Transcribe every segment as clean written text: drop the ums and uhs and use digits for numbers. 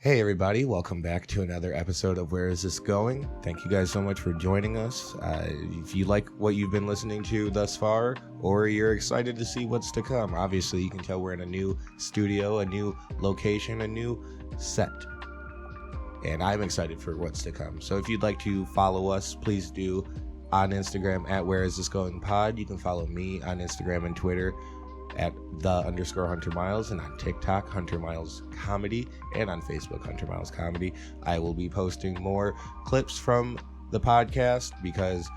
Hey everybody, welcome back to another episode of Where Is This Going? Thank you guys so much for joining us. If you like what you've been listening to thus far, or you're excited to see what's to come, obviously you can tell we're in a new studio, a new location, a new set. And I'm excited for what's to come. So if you'd like to follow us, please do on Instagram at Where Is This Going Pod. You can follow me on Instagram and Twitter at _Hunter Miles, and on TikTok, Hunter Miles Comedy, and on Facebook, Hunter Miles Comedy. I will be posting more clips from the podcast because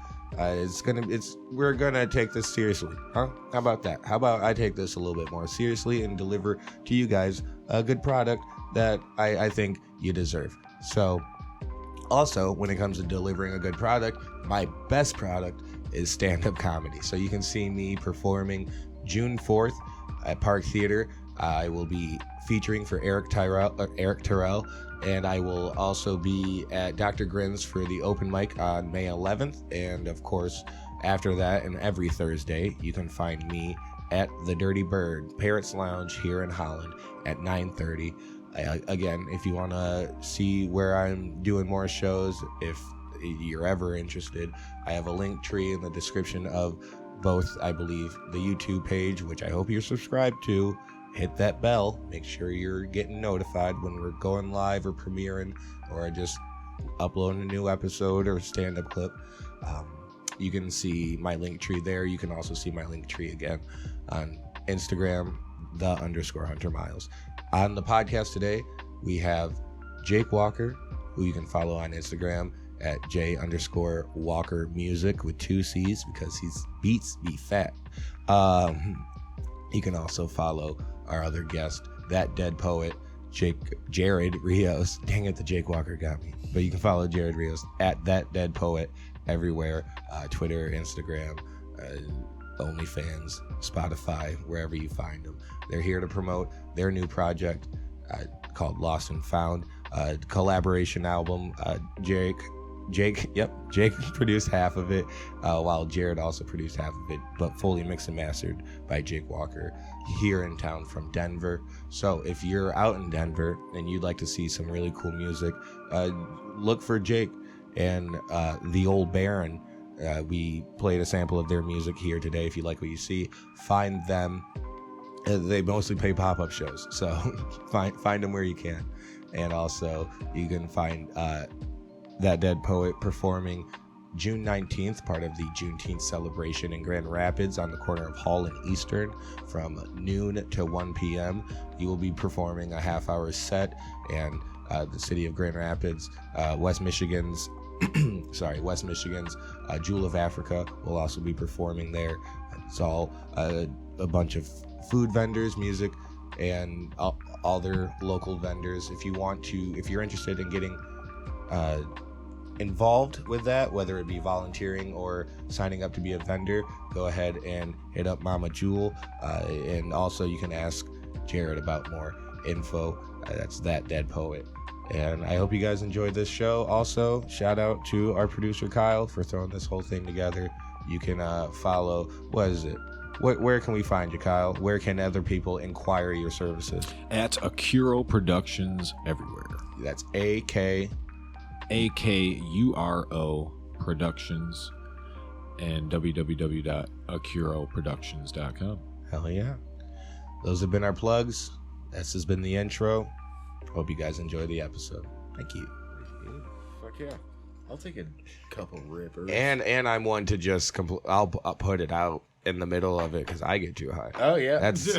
we're gonna take this seriously, huh? How about that? How about I take this a little bit more seriously and deliver to you guys a good product that I think you deserve. So, also, when it comes to delivering a good product, my best product is stand-up comedy. So you can see me performing June 4th at Park Theatre. I will be featuring for Eric Terrell, and I will also be at Dr. Grin's for the open mic on May 11th. And of course, after that and every Thursday, you can find me at the Dirty Bird Parrots Lounge here in Holland at 9:30. Again, if you want to see where I'm doing more shows, if you're ever interested, I have a link tree in the description of both, I believe, the YouTube page, which I hope you're subscribed to. Hit that bell. Make sure you're getting notified when we're going live or premiering or just uploading a new episode or stand-up clip. You can see my link tree there. You can also see my link tree again on Instagram, _Hunter Miles. On the podcast today, we have Jake Walker, who you can follow on Instagram at J_Walker Music with 2 C's because his beats be fat. You can also follow our other guest, ThatDeadPoet, Jared Rios. Dang it, the Jake Walker got me. But you can follow Jared Rios at ThatDeadPoet everywhere, Twitter, Instagram, OnlyFans, Spotify, wherever you find them. They're here to promote their new project called Lost and Found, collaboration album. Jake produced half of it, while Jared also produced half of it, but fully mixed and mastered by Jake Walker here in town from Denver. So if you're out in Denver and you'd like to see some really cool music, look for Jake and the Old Baron. We played a sample of their music here today. If you like what you see, find them. They mostly play pop-up shows, so find them where you can. And also you can find ThatDeadPoet performing June 19th, part of the Juneteenth celebration in Grand Rapids on the corner of Holland and Eastern from noon to 1 p.m. You will be performing a half-hour set, and the city of Grand Rapids, West Michigan's Jewel of Africa will also be performing there. It's all a bunch of food vendors, music, and all their local vendors. If you're interested in getting involved with that, whether it be volunteering or signing up to be a vendor, go ahead and hit up Mama Jewel, and also you can ask Jared about more info. That's ThatDeadPoet. And I hope you guys enjoyed this show. Also, shout out to our producer Kyle for throwing this whole thing together. You can follow, what is it? Where can we find you, Kyle? Where can other people inquire your services? At Akuro Productions everywhere. That's AKURO Productions and www.akuroproductions.com. Hell yeah. Those have been our plugs. This has been the intro. Hope you guys enjoy the episode. Thank you. Fuck yeah. I'll take a couple rippers. And I'm one to just I'll put it out in the middle of it because I get too high. Oh yeah. That's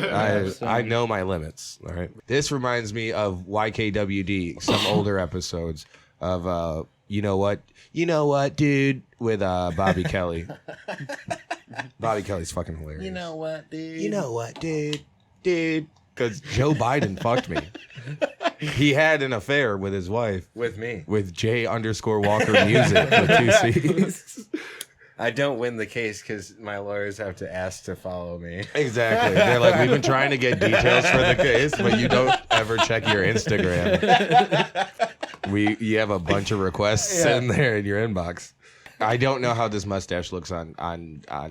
I know my limits. All right. This reminds me of YKWD, some older episodes of you know what, dude, with Bobby Kelly. Bobby Kelly's fucking hilarious. You know what, dude, because Joe Biden fucked me. He had an affair with his wife. With me. With J_Walker Music with 2 C's. I don't win the case because my lawyers have to ask to follow me. Exactly. They're like, we've been trying to get details for the case, but you don't ever check your Instagram. You have a bunch of requests sitting there in your inbox. I don't know how this mustache looks on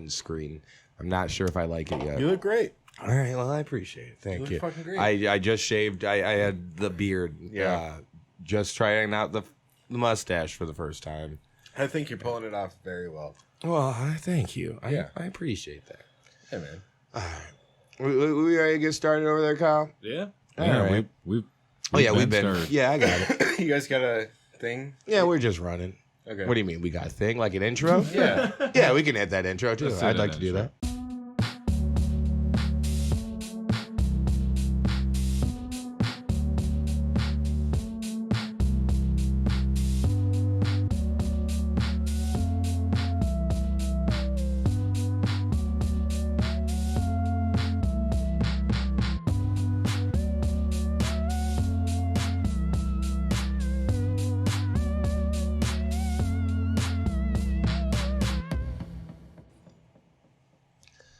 screen. I'm not sure if I like it yet. You look great. All right, well, I appreciate it. Thank you. Fucking great. I just shaved. I had the beard just trying out the mustache for the first time. I think you're pulling it off very well. Well, thank you. Yeah. I appreciate that. Hey, man. All right. We ready to get started over there, Kyle? Yeah. All Yeah, right. we've We've been. started. Yeah, I got it. You guys got a thing? Yeah, we're just running. Okay. What do you mean? We got a thing like an intro? Yeah. Yeah, we can hit that intro too. Let's do I'd that like to do intro. that.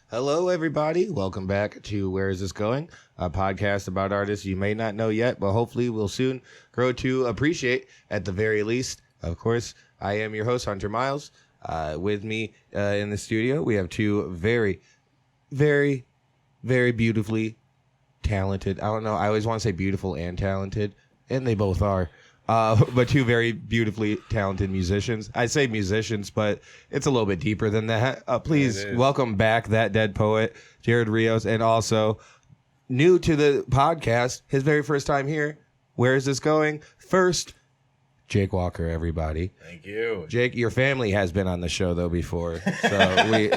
Hello, everybody. Welcome back to Where Is This Going? A podcast about artists you may not know yet, but hopefully will soon grow to appreciate at the very least. Of course, I am your host, Hunter Miles. With me in the studio, we have two very, very, very beautifully talented. I don't know. I always want to say beautiful and talented, and they both are. But two very beautifully talented musicians. I say musicians, but it's a little bit deeper than that. Please welcome back ThatDeadPoet, Jared Rios, and also new to the podcast, his very first time here. Where is this going? First, Jake Walker, everybody. Thank you. Jake, your family has been on the show though before, so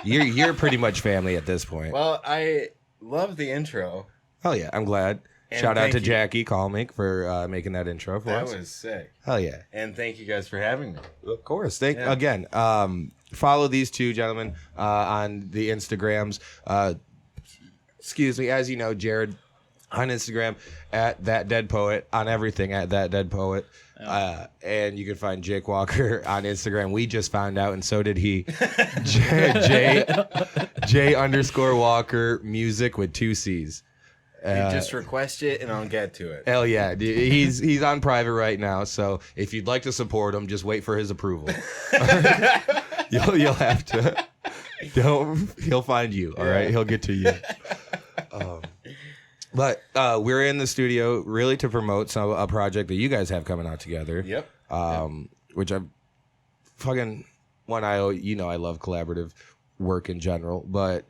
you're pretty much family at this point. Well, I love the intro. Oh yeah, I'm glad. And Shout out thank to you. Jackie Colmick for making that intro for That us. was sick. Hell yeah. And thank you guys for having me. Of course. Yeah. Again, follow these two gentlemen on the Instagrams. Excuse me. As you know, Jared on Instagram at ThatDeadPoet, on everything at ThatDeadPoet. And you can find Jake Walker on Instagram. We just found out, and so did he. J underscore Walker music with 2 C's. You just request it and I'll get to it. Hell yeah. He's on private right now, so if you'd like to support him, just wait for his approval. You'll have to. He'll find you, all right? He'll get to you. But we're in the studio really to promote a project that you guys have coming out together. Yep. Which I'm fucking I love collaborative work in general, but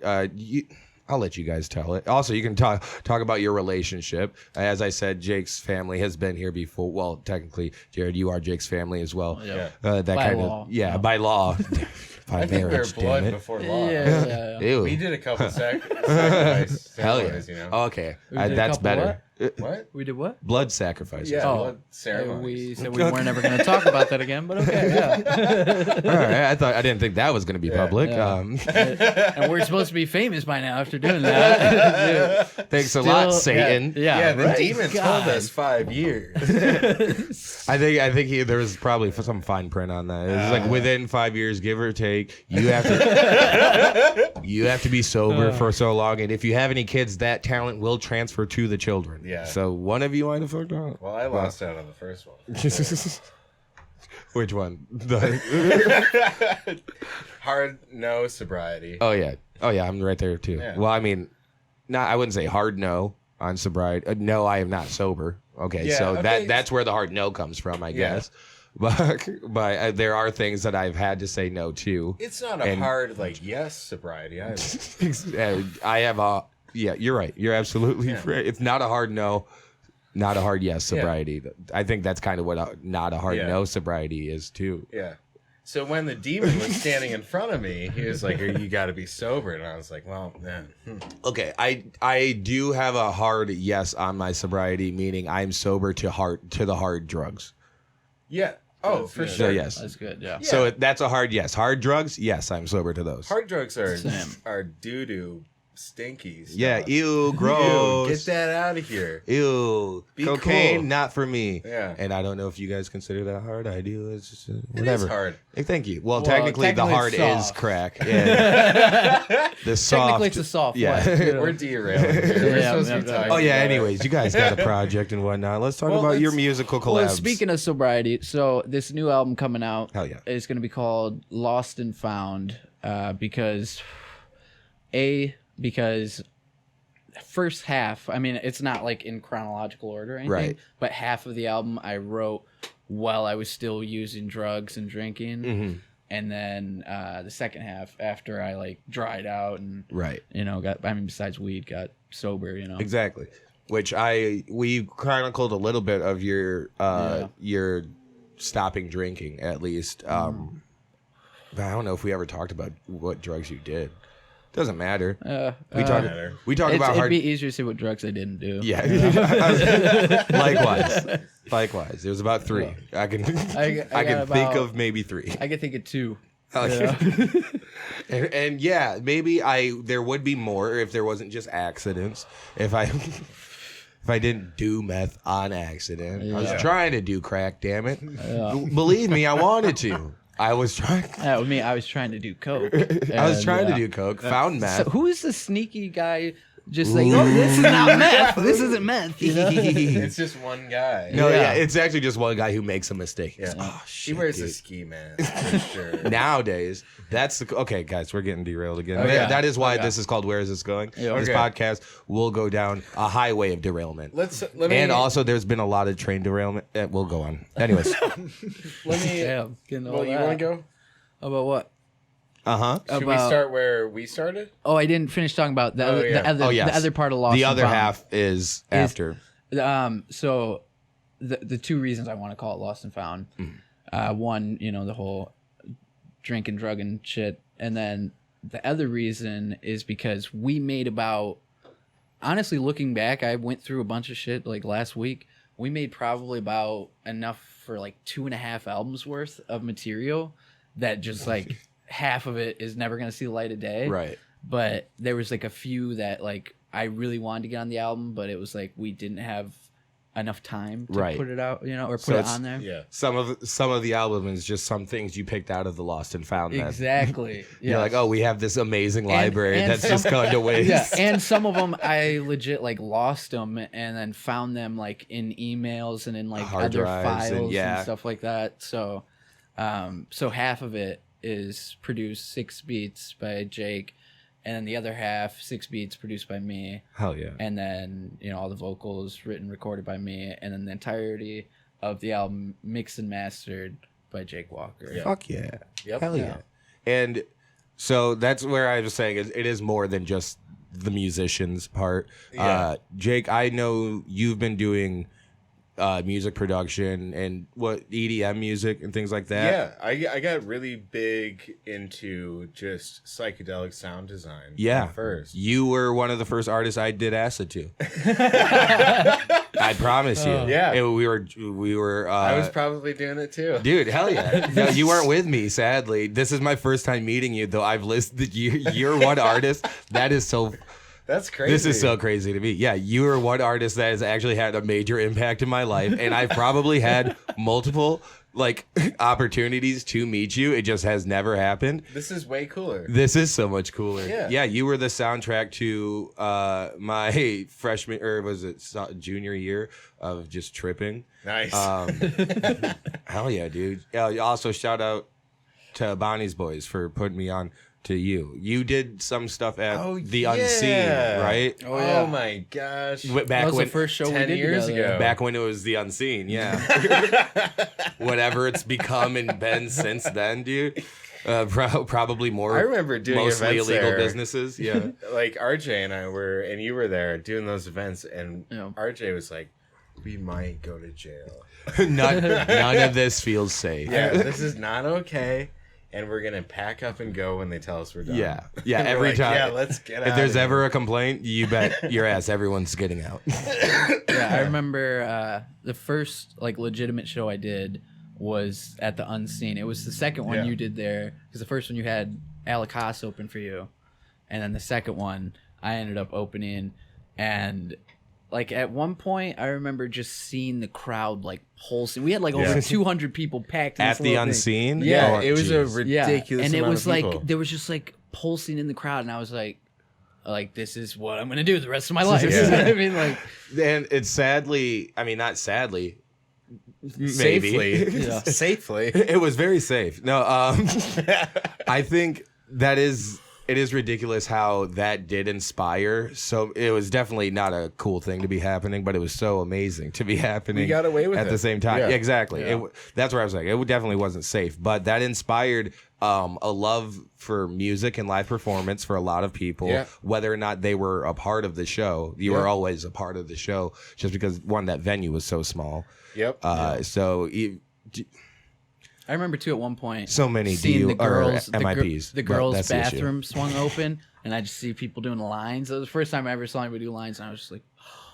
I'll let you guys tell it. Also, you can talk about your relationship. As I said, Jake's family has been here before. Well, technically, Jared, you are Jake's family as well. Yeah. That By kind law. of by law. By I think we were marriage, blood damn it. before law. Yeah. Ew. We did a couple sacrifice Hell yeah. ceremonies, you know. Okay, We did a that's couple better. What? We did what? Blood sacrifices. Yeah, Oh. blood ceremonies. We said we weren't ever going to talk about that again, but okay, yeah. All right. I didn't think that was going to be public. Yeah. And we're supposed to be famous by now after doing that. Thanks a lot, Still- Satan. Yeah, the right? demon God. told us 5 years. I think there was probably some fine print on that. It was like within 5 years, give or take, you have to be sober for so long, and if you have any kids, that talent will transfer to the children. Yeah. So one of you might have fucked up. Well, I lost out on the first one. Which one? Hard no sobriety. Oh yeah. I'm right there too. Yeah. Well, I mean, I wouldn't say hard no on sobriety. No, I am not sober. Okay, Yeah, so okay. that's where the hard no comes from, I Yeah. guess. But there are things that I've had to say no to. It's not a And- hard yes sobriety either. I have a you're right. You're absolutely right. It's not a hard no, not a hard yes sobriety. I think that's kind of what not a hard no sobriety is too. Yeah. So when the demon was standing in front of me, he was like, "You got to be sober," and I was like, "Well, man." Okay, I do have a hard yes on my sobriety, meaning I'm sober to the hard drugs. Yeah. Oh, for So sure. yes. That's good, yeah. So that's a hard yes. Hard drugs, yes, I'm sober to those. Hard drugs Same. are doo-doo stinky stuff. Yeah, ew, gross. Ew, get that out of here. Ew, Be cocaine, cool. not for me. Yeah. And I don't know if you guys consider that hard. I do. It's just It whatever. is hard. Hey, thank you. Well, technically, the technically hard it's is soft. crack. Yeah. The soft. Technically, it's a soft Yeah. life. We're derailing here. We're Yeah, supposed to be yeah, talking Oh yeah. about- Anyways, you guys got a project and whatnot. Let's talk Well, about your let's- musical collabs. Well, speaking of sobriety, so this new album coming out Hell yeah. is going to be called Lost and Found because first half, I mean, it's not like in chronological order or anything, Right. but half of the album I wrote while I was still using drugs and drinking. Mm-hmm. And then the second half after I like dried out and, Right. besides weed, got sober, Exactly. Which we chronicled a little bit of your stopping drinking, at least. But I don't know if we ever talked about what drugs you did. Doesn't matter. We talk about it'd hard. be easier to say what drugs I didn't do. Yeah. Likewise. It was about 3. I can think of maybe 3. I could think of 2. And yeah, maybe there would be more if there wasn't just accidents. If I didn't do meth on accident. I was trying to do crack, damn it. Believe me, I wanted to. I was trying. Yeah, with me, I was trying to do coke. I was trying to do coke. Found meth. So who is the sneaky guy? Just like, oh, this is not meth. This isn't meth. It's just one guy. No, yeah, it's actually just one guy who makes a mistake. Yeah. Oh, shit, He wears dude. a ski mask for sure. Nowadays, okay, guys, we're getting derailed again. Oh, yeah. That is why this is called Where Is This Going? Yeah, This okay. podcast will go down a highway of derailment. Let me. And also, there's been a lot of train derailment. We'll go on. Anyways. let me. Damn, getting all Well, you that. want to go? About what? Uh-huh. Should we start where we started? Oh, I didn't finish talking about the Oh, other, yeah. the other part of Lost. The and other Found. half is after. So the 2 reasons I want to call it Lost and Found. One, the whole drinking, drug, and shit, and then the other reason is because we made about. Honestly, looking back, I went through a bunch of shit like last week. We made probably about enough for like 2.5 albums worth of material that just like half of it is never gonna see the light of day. Right. But there was like a few that like I really wanted to get on the album, but it was like we didn't have enough time to put it out, or put it on there. Yeah. Some of the album is just some things you picked out of the Lost and Found. Then. Exactly. You're like, oh, we have this amazing library and that's just gone to waste. Yeah, and some of them I legit like lost them and then found them like in emails and in like Hard other drives files and and stuff like that. So, so half of it is produced 6 beats by Jake, and then the other half 6 beats produced by me. Hell yeah. And then all the vocals written, recorded by me, and then the entirety of the album mixed and mastered by Jake Walker. Yeah. Fuck yeah. Yep. Hell yeah. And so that's where I was saying it is more than just the musicians part. Yeah. Jake, I know you've been doing music production and EDM music and things like that. Yeah, I got really big into just psychedelic sound design. Yeah. at first. You were one of the first artists I did acid to. I promise you. Yeah. We were. I was probably doing it too. Dude, hell yeah. No, you weren't with me, sadly. This is my first time meeting you, though I've listed you're one artist. That is so. That's crazy. This is so crazy to me. Yeah, you are one artist that has actually had a major impact in my life, and I've probably had multiple opportunities to meet you. It just has never happened. This is way cooler. This is so much cooler. Yeah. You were the soundtrack to my freshman, or was it junior year of just tripping. Nice. Hell yeah, dude. Also, shout out to Bonnie's Boys for putting me on to you. You did some stuff at the Unseen, right? Oh, yeah. Oh my gosh. Back That was when, the first show 10 we did years together. ago. back when it was the Unseen, yeah. Whatever it's become and been since then, dude. Probably more. I remember doing mostly events illegal there. businesses. Yeah. Like RJ and I were, and you were there doing those events, and Yeah. RJ was like, "We might go to jail. none of this feels safe. Yeah, this is not okay." And we're gonna pack up and go when they tell us we're done. Yeah. And we're Every like, time. Yeah, let's get out. If there's of ever here. a complaint, you bet your ass everyone's getting out. Yeah, I remember the first legitimate show I did was at the Unseen. It was the second one Yeah. you did there, because the first one you had Alicos open for you, and then the second one I ended up opening. And at one point I remember just seeing the crowd pulsing. We had over 200 people packed in At this the little thing. Unseen? Yeah, Oh, it was a jeez. ridiculous and it amount was of people. there was just pulsing in the crowd, and I was like this is what I'm gonna do the rest of my life. Yeah. I mean, And it's sadly, I mean, not sadly, maybe. Safely. Yeah. Safely. It was very safe. No, I think that is it is ridiculous how that did inspire. So it was definitely not a cool thing to be happening, but it was so amazing to be happening. We got away with at it. the same time. Yeah. Yeah, exactly. Yeah. That's where I was like, it definitely wasn't safe, but that inspired a love for music and live performance for a lot of people. Yeah. Whether or not they were a part of the show, you were always a part of the show, just because one, that venue was so small. Yep. So. I remember too at one point. So many seeing the DU or girls, MIPs, the but girls' that's the issue. bathroom swung open, and I just see people doing lines. That was the first time I ever saw anybody do lines, and I was just like,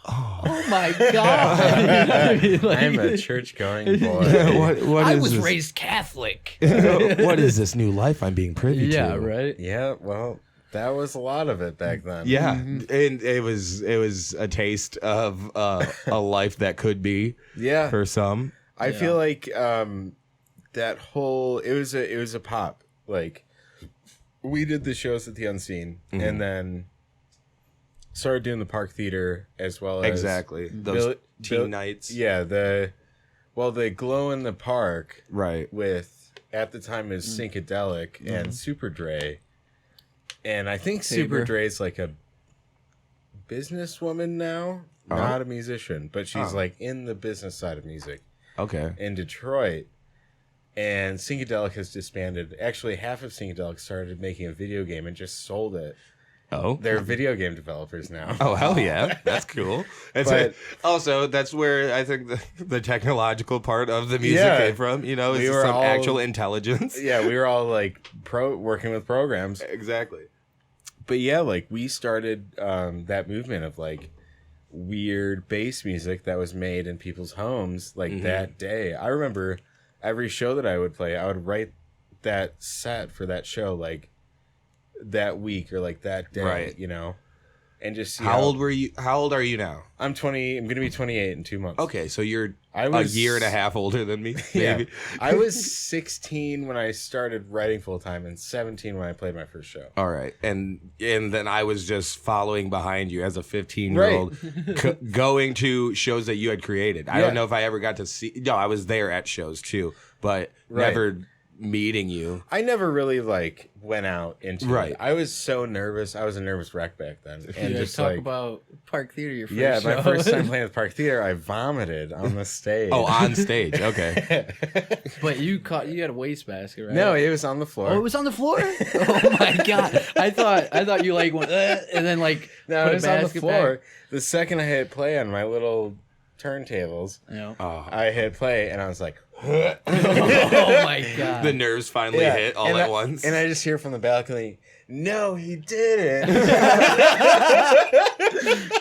"Oh my god!" Like, I'm a church-going boy. what I is was this? raised Catholic. What is this new life I'm being privy to? Yeah, right. Yeah, well, that was a lot of it back then. Yeah, and it was a taste of a life that could be Yeah. for some. I feel like that whole it was a pop. Like we did the shows at the Unscene and then started doing the Park Theatre as well as Exactly. Those teen nights. Yeah, the Glow in the Park Right. with at the time is Syncadelic and Super Dre. And I think Super Tabor. Dre's like a businesswoman now, not a musician, but she's like in the business side of music Okay. in Detroit. And Syncadelic has disbanded. Actually, half of Syncadelic started making a video game and just sold it. Oh. They're video game developers now. Oh, hell yeah. That's cool. But- Also, that's where I think the technological part of the music Yeah. came from, is We were some all- actual intelligence. Yeah, we were all like working with programs. Exactly. But yeah, like we started that movement of like weird bass music that was made in people's homes like that day. I remember every show that I would play, I would write that set for that show like that week or like that day, Right. you know, and just see How old were you? How old are you now? I'm 20. I'm going to be 28 in 2 months. Okay, so you're I was a year and a half older than me, Yeah, maybe. I was 16 when I started writing full time and 17 when I played my first show. All right, and then I was just following behind you as a 15-year-old, going to shows that you had created. I Yeah. don't know if I ever got to see. No, I was there at shows too, but Right. never meeting you. I never really like went out into Right. it. I was so nervous. I was a nervous wreck back then. And Yeah, just talk like about Park Theatre. Your first yeah, show. my first time playing with Park Theatre, I vomited on the stage. Oh, on stage. Okay. But you had a wastebasket, right? No, it was on the floor. Oh, it was on the floor. Oh my god! I thought you like went and then like no, put it was a on the basket floor. back. The second I hit play on my little turntables, You know? Oh, I hit play and I was like, Oh my god! the nerves finally yeah. hit all And at I- once. And I just hear from the balcony, no, he didn't.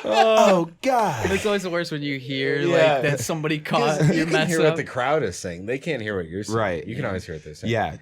oh God. It's always the worst when you hear Yeah. like that somebody caught you your can mess hear up. what the crowd is saying. They can't hear what you're saying. Right. You can always hear what they're saying. Yeah,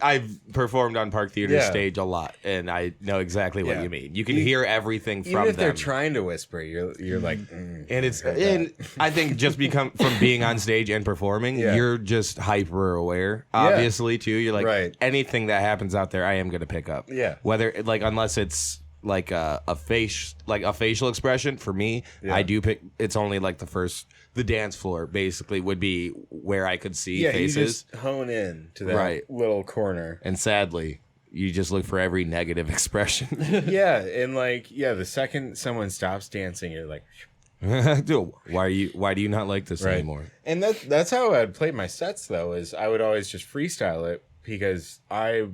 I've performed on Park Theater Yeah. stage a lot, and I know exactly what Yeah. you mean. You can hear everything Even from if they're them. trying to whisper, you're like, And it's heard that. and I think just from being on stage and performing, Yeah. you're just hyper aware. Obviously, too. You're like Right. anything that happens out there, I am gonna pick up. Yeah. Whether like unless it's like a facial expression for me, Yeah. I do pick. It's only like the dance floor basically would be where I could see yeah, faces. you just hone in to that Right. little corner. And sadly, you just look for every negative expression. Yeah, and like the second someone stops dancing, you're like, Dude, why do you not like this Right. anymore? and that's how I'd play my sets though. Is I would always just freestyle it because I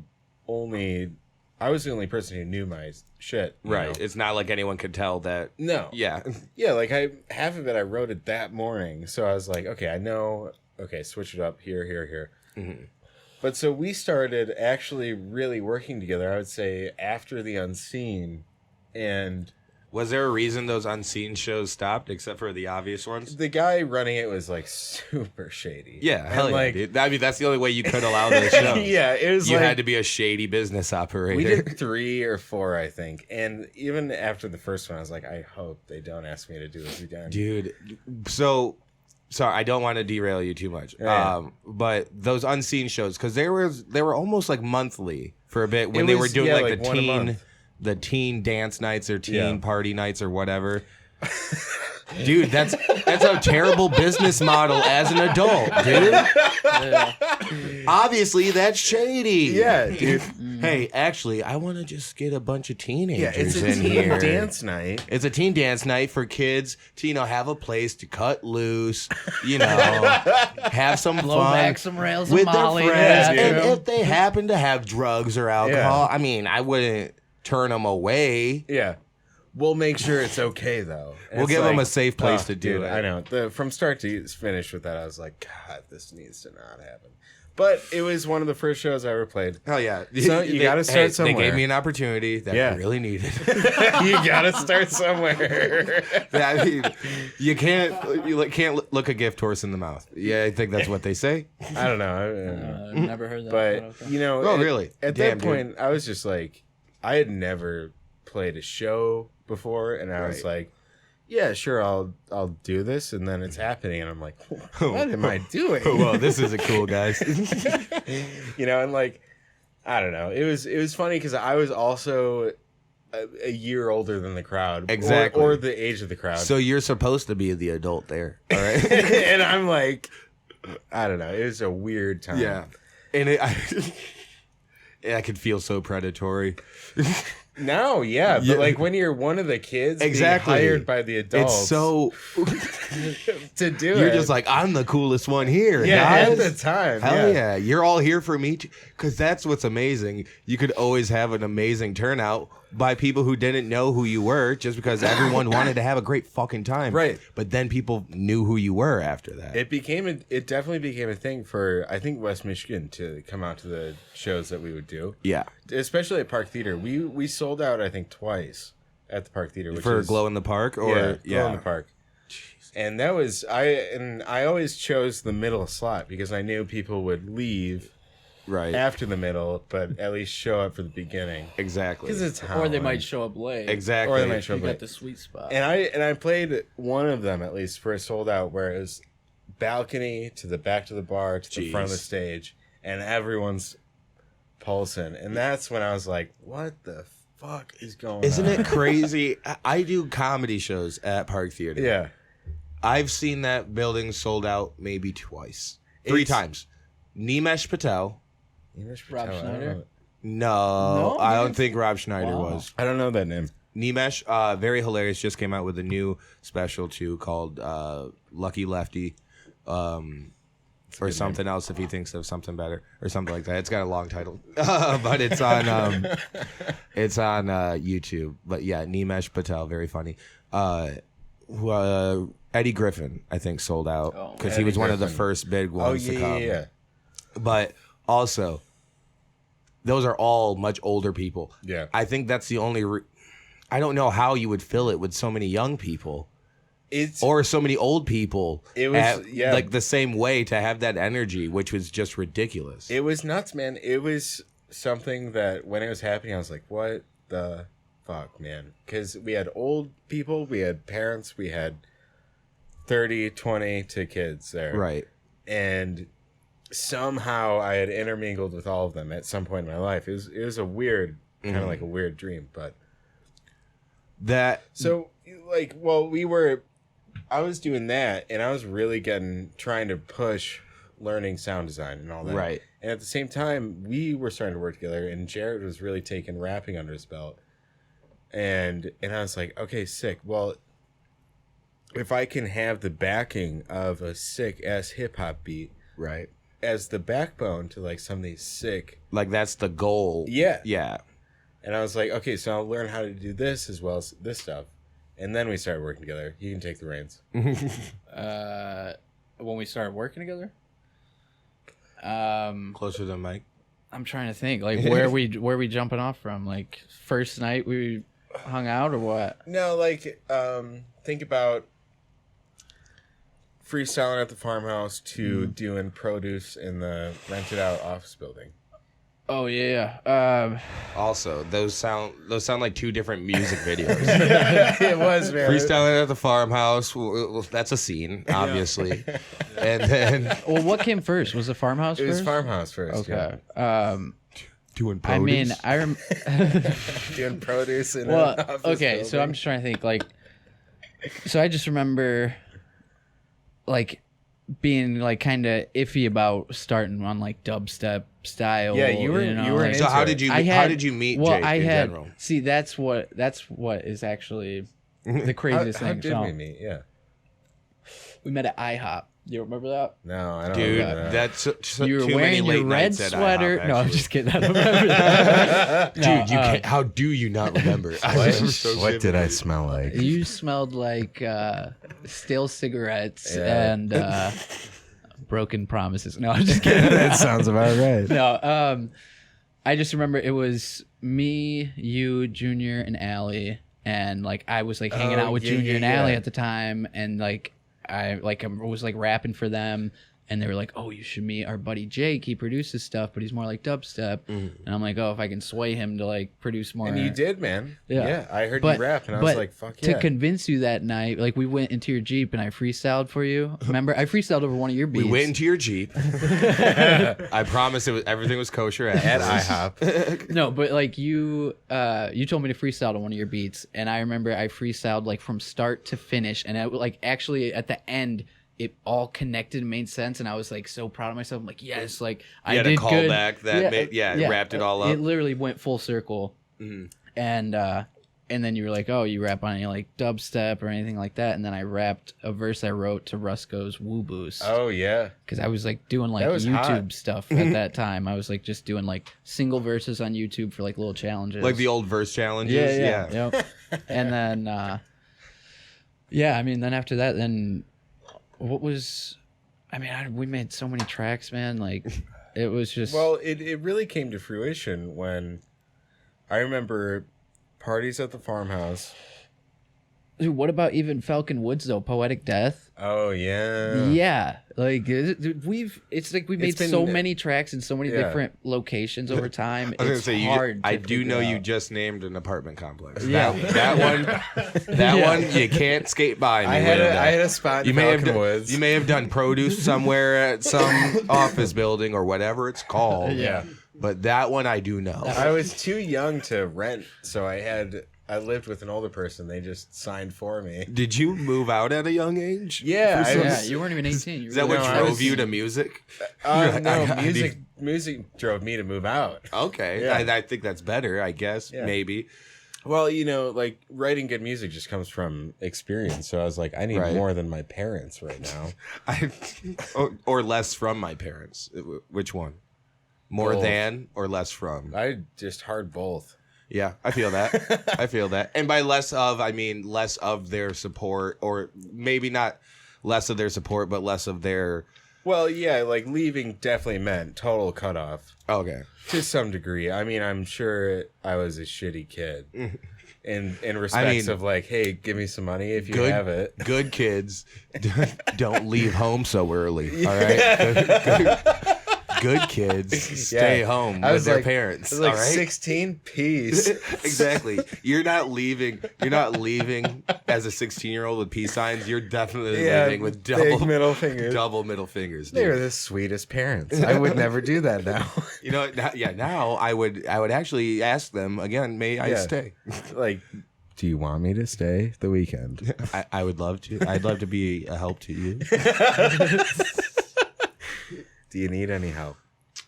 was the only person who knew my shit. you Right. know? It's not like anyone could tell that. No. Yeah. Yeah, like half of it I wrote it that morning, so I was like, okay, I know. Okay, switch it up here. Mhm. But so we started actually really working together. I would say after the Unseen, and Was there a reason those Unseen shows stopped, except for the obvious ones? the guy running it was like super shady. Yeah, And, hell yeah, like, dude. I mean, that's the only way you could allow those shows. yeah, it was You like had to be a shady business operator. we did 3 or 4, I think, and even after the first one, I was like, I hope they don't ask me to do this again. Dude, so sorry, I don't want to derail you too much. Yeah. But those Unseen shows, because they were almost like monthly for a bit when It they were was, doing yeah, like one a month. the teen dance nights or teen Yeah. party nights or whatever. Dude, that's a terrible business model as an adult, dude. Obviously, that's shady. Yeah, dude. Hey, actually, I want to just get a bunch of Yeah, teenagers it's a in teen here. dance night. It's a teen dance night for kids to, have a place to cut loose, have some Blow fun back some rails with of Molly. their friends. Yeah, And dude. if they happen to have drugs or alcohol, I mean, I wouldn't turn them away. Yeah. We'll make sure it's okay, though. And We'll it's give them like, a safe place to do dude, it. I know. From start to finish with that, I was like, God, this needs to not happen. But it was one of the first shows I ever played. Hell yeah. So you gotta start somewhere. They gave me an opportunity that I really needed. You gotta start somewhere. I mean, you can't look a gift horse in the mouth. Yeah, I think that's what they say. I don't know. I've never heard that. But, okay. Oh, really? At Damn, that point, I was just like, I had never played a show before, and I was like, yeah, sure, I'll do this, and then it's happening, and I'm like, what am I doing? Well, this isn't cool, guys. And like, I don't know. It was funny because I was also a year older than the crowd, Exactly. or the age of the crowd. So you're supposed to be the adult there, all right? And I'm like, I don't know. It was a weird time. Yeah, and I could feel so predatory. No, yeah, but like when you're one of the kids Exactly. being hired by the adults, It's so to do it. you're just like, I'm the coolest one here. yeah, guys. at the time. Hell yeah. You're all here for me because that's what's amazing. You could always have an amazing turnout by people who didn't know who you were just because everyone wanted to have a great fucking time. Right. But then people knew who you were after that. It definitely became a thing for, I think, West Michigan to come out to the shows that we would do. Yeah. Especially at Park Theater. We sold out, I think, twice at the Park Theater. Which For is, Glow in the Park? Or Glow in the Park. And that was, I always chose the middle slot because I knew people would leave Right. after the middle, but at least show up for the beginning. Exactly. Because it's Or they Holland. might show up late. Exactly. Or they might show You up late. got the sweet spot. And I played one of them at least for a sold out where it was balcony to the back to the bar to the front of the stage, and everyone's pulsing. And that's when I was like, what the fuck is going Isn't on? it crazy? I do comedy shows at Park Theater. Yeah. I've seen that building sold out maybe twice. 3 times. Nimesh Patel. Rob Schneider? No, I don't think Rob Schneider Wow. was. I don't know that name. Nimesh, very hilarious, just came out with a new special too called Lucky Lefty. Or something else if he thinks of something better or something like that. It's got a long title, but it's on YouTube. But yeah, Nimesh Patel, very funny. Eddie Griffin, I think, sold out because he Eddie was one of the Griffin. first big ones to come. Yeah. But also, those are all much older people. Yeah. I think that's the only. I don't know how you would fill it with so many young people. Or so many old people. It was like the same way to have that energy, which was just ridiculous. It was nuts, man. It was something that when it was happening, I was like, what the fuck, man? Because we had old people, we had parents, we had 30, 20 to kids there. Right. And somehow I had intermingled with all of them at some point in my life. It was a weird, kind of like a weird dream, but. So, like, I was doing that, and I was really trying to push learning sound design and all that. Right. And at the same time, we were starting to work together, and Jared was really taking rapping under his belt. And I was like, okay, sick. Well, if I can have the backing of a sick-ass hip-hop beat Right. as the backbone to, like, some of these sick... Like, that's the goal. Yeah. Yeah. And I was like, okay, so I'll learn how to do this as well as this stuff. And then we started working together. You can take the reins. When we started working together? Closer to the mic. I'm trying to think. Like, where we jumping off from? Like, first night we hung out or what? No, like, think about freestyling at the farmhouse to doing produce in the rented out office building. Oh yeah. Also, those sound like 2 different music videos. It was, man. Freestyling at the farmhouse. Well, that's a scene, obviously. And then Well, what came first? Was the farmhouse It first? was farmhouse first. Okay. doing produce. I mean, Yeah. Doing produce in well, an office okay. So building. I'm just trying to think. Like, So I just remember, like, being like kind of iffy about starting on like dubstep style. Yeah, you were like, So how did you how did you meet Jake in general? See, that's what is actually the craziest how thing. did So we meet? Yeah. We met at IHOP. You remember that? No, I don't Dude, remember that. that's You were too many wearing late your red nights at sweater. IHOP, No, I'm actually. just kidding. I don't remember that. Dude, No, you can't, how do you not remember? What did I smell like? You smelled like stale cigarettes Yeah. and broken promises. No, I'm just kidding. That sounds about right. No, I just remember it was me, you, Junior, and Allie, and like I was like hanging out with Junior and Allie at the time, and like I was like rapping for them, and they were like, "Oh, you should meet our buddy Jake. He produces stuff, but he's more like dubstep." And I'm like, "Oh, if I can sway him to like produce more." And you did, man. Yeah. I heard you rap, and I was like, "Fuck To yeah!" convince you that night, like we went into your Jeep and I freestyled for you. Remember, I freestyled over one of your beats. We went into your Jeep. I promise everything was kosher at afterwards. IHOP. No, but like you told me to freestyle on one of your beats, and I remember I freestyled like from start to finish, and like actually at the end it all connected and made sense, and I was like so proud of myself. I'm like, yes, like I had did a call good. back that wrapped it all up. It literally went full circle, and then you were like, oh, you rap on any like dubstep or anything like that, and then I rapped a verse I wrote to Rusko's Woo Boost. Oh yeah. Because I was like doing like That was YouTube hot. stuff at that time. I was like just doing like single verses on YouTube for like little challenges. Like the old verse challenges. Yeah. Yep. And then, I mean, then after that, then what was, I mean, we made so many tracks, man. Like it was just. Well, it really came to fruition when I remember parties at the farmhouse. Dude, what about even Falcon Woods though? Poetic Death. Oh yeah. Yeah, like dude, it's like we made been- so many tracks in so many Yeah. different locations over time. I was It's gonna say, hard. I to do know figure you out. just named an apartment complex. Yeah. That one you can't skate by. Me I had with a, that. I had a spot in You may have Falcon done, Woods. you may have done produce somewhere at some office building or whatever it's called. Yeah. But that one I do know. I was too young to rent, so I lived with an older person. They just signed for me. Did you move out at a young age? Yeah, For some- Yeah, you weren't even 18. You Is that were what No, I drove was- you to music? You're like, No, I music drove me to move out. Okay, Yeah. I think that's better. I guess Yeah. maybe. Well, like writing good music just comes from experience. So I was like, I need Right. more than my parents right now. or less from my parents. Which one? More Both. than or less from? I just hard both. Yeah, I feel that. I feel that. And by less of, I mean less of their support, or maybe not less of their support, but less of their. Well, yeah, like leaving definitely meant total cutoff Okay. to some degree. I mean, I'm sure I was a shitty kid. In respects of like, hey, give me some money if you have it. Good kids don't leave home so early. All right. Good kids stay home with their parents. I was like all right? 16, peace. Exactly. You're not leaving as a 16-year-old with peace signs. You're definitely living with big middle fingers. double middle fingers. They were Dude. the sweetest parents. I would never do that now. You know, now I would actually ask them again, may I Yeah. stay? Like, do you want me to stay the weekend? I would love to. I'd love to be a help to you. Do you need any help?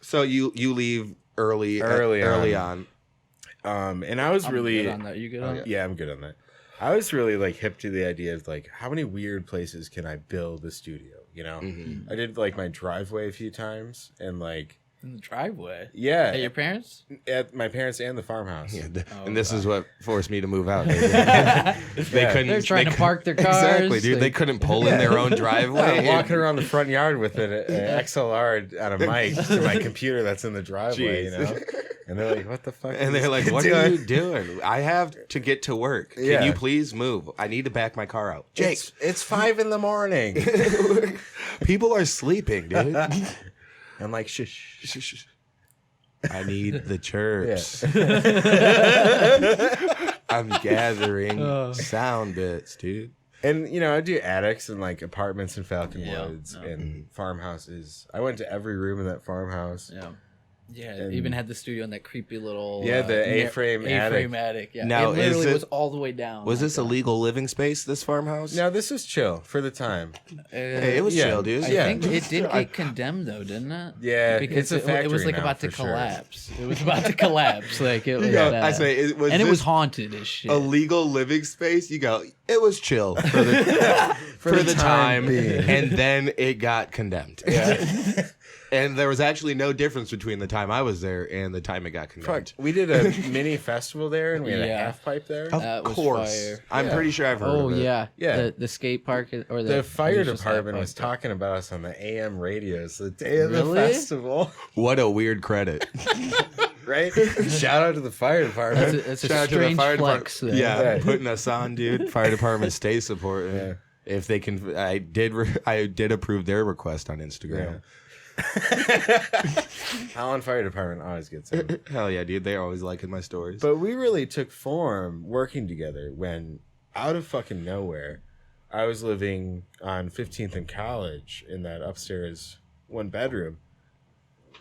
So you leave early on. And I was I'm really good on that. You good on that? yeah, I'm good on that. I was really like hip to the idea of like how many weird places can I build a studio, you know? I did like my driveway a few times and like In the driveway. yeah, At your parents? at my parents and the farmhouse. Yeah, and this is what forced me to move out. They couldn't. They're trying to park their cars. Exactly, dude. They like- couldn't pull in their own driveway. I'm walking around the front yard with an XLR on a mic to my computer that's in the driveway, you Jeez. know? And they're like, what the fuck? And is they're like, this "What guy are doing?" you doing? I have to get to work. Can Yeah. you please move? I need to back my car out." Jake, It's 5 a.m. people are sleeping, dude. I'm like, shh. I need the chirps. I'm gathering sound bits, dude. And you know, I do attics and like apartments in Falcon Yeah, Woods yeah. and farmhouses. I went to every room in that farmhouse. Yeah. Yeah, And- it even had the studio in that creepy little the A-frame attic. Yeah, Now, it is literally it- was all the way down. Was like this a that. legal living space? This farmhouse? No, this was chill for the time. Hey, it was Yeah. chill, dude. I Yeah. think it did get condemned though, didn't it? Yeah, because it's a it was factory like now, about to for sure. collapse. It was about to collapse. Like it was. I say, it was and it this was haunted as shit. a legal living space. You go, it was chill for the, for the time, and then it got condemned. Yeah. And there was actually no difference between the time I was there and the time it got condemned. Fuck, we did a mini festival there, and we had a Yeah. half pipe there. Of That was course. fire. I'm Yeah. pretty sure I've heard Oh of it. yeah, Yeah. The skate park or The fire it was just department that was park. talking about us on the AM radios the day of the Really? festival. What a weird credit. Right? Shout out to the fire department. That's a Shout out to the strange fire flex. department. there. Yeah, Yeah. putting us on, dude. Fire department stay supporting. Yeah. If they can, I did approve their request on Instagram. Holland Fire Department always gets it. Hell yeah, dude. They're always liking my stories. But we really took form working together when, out of fucking nowhere, I was living on 15th and College in that upstairs one bedroom.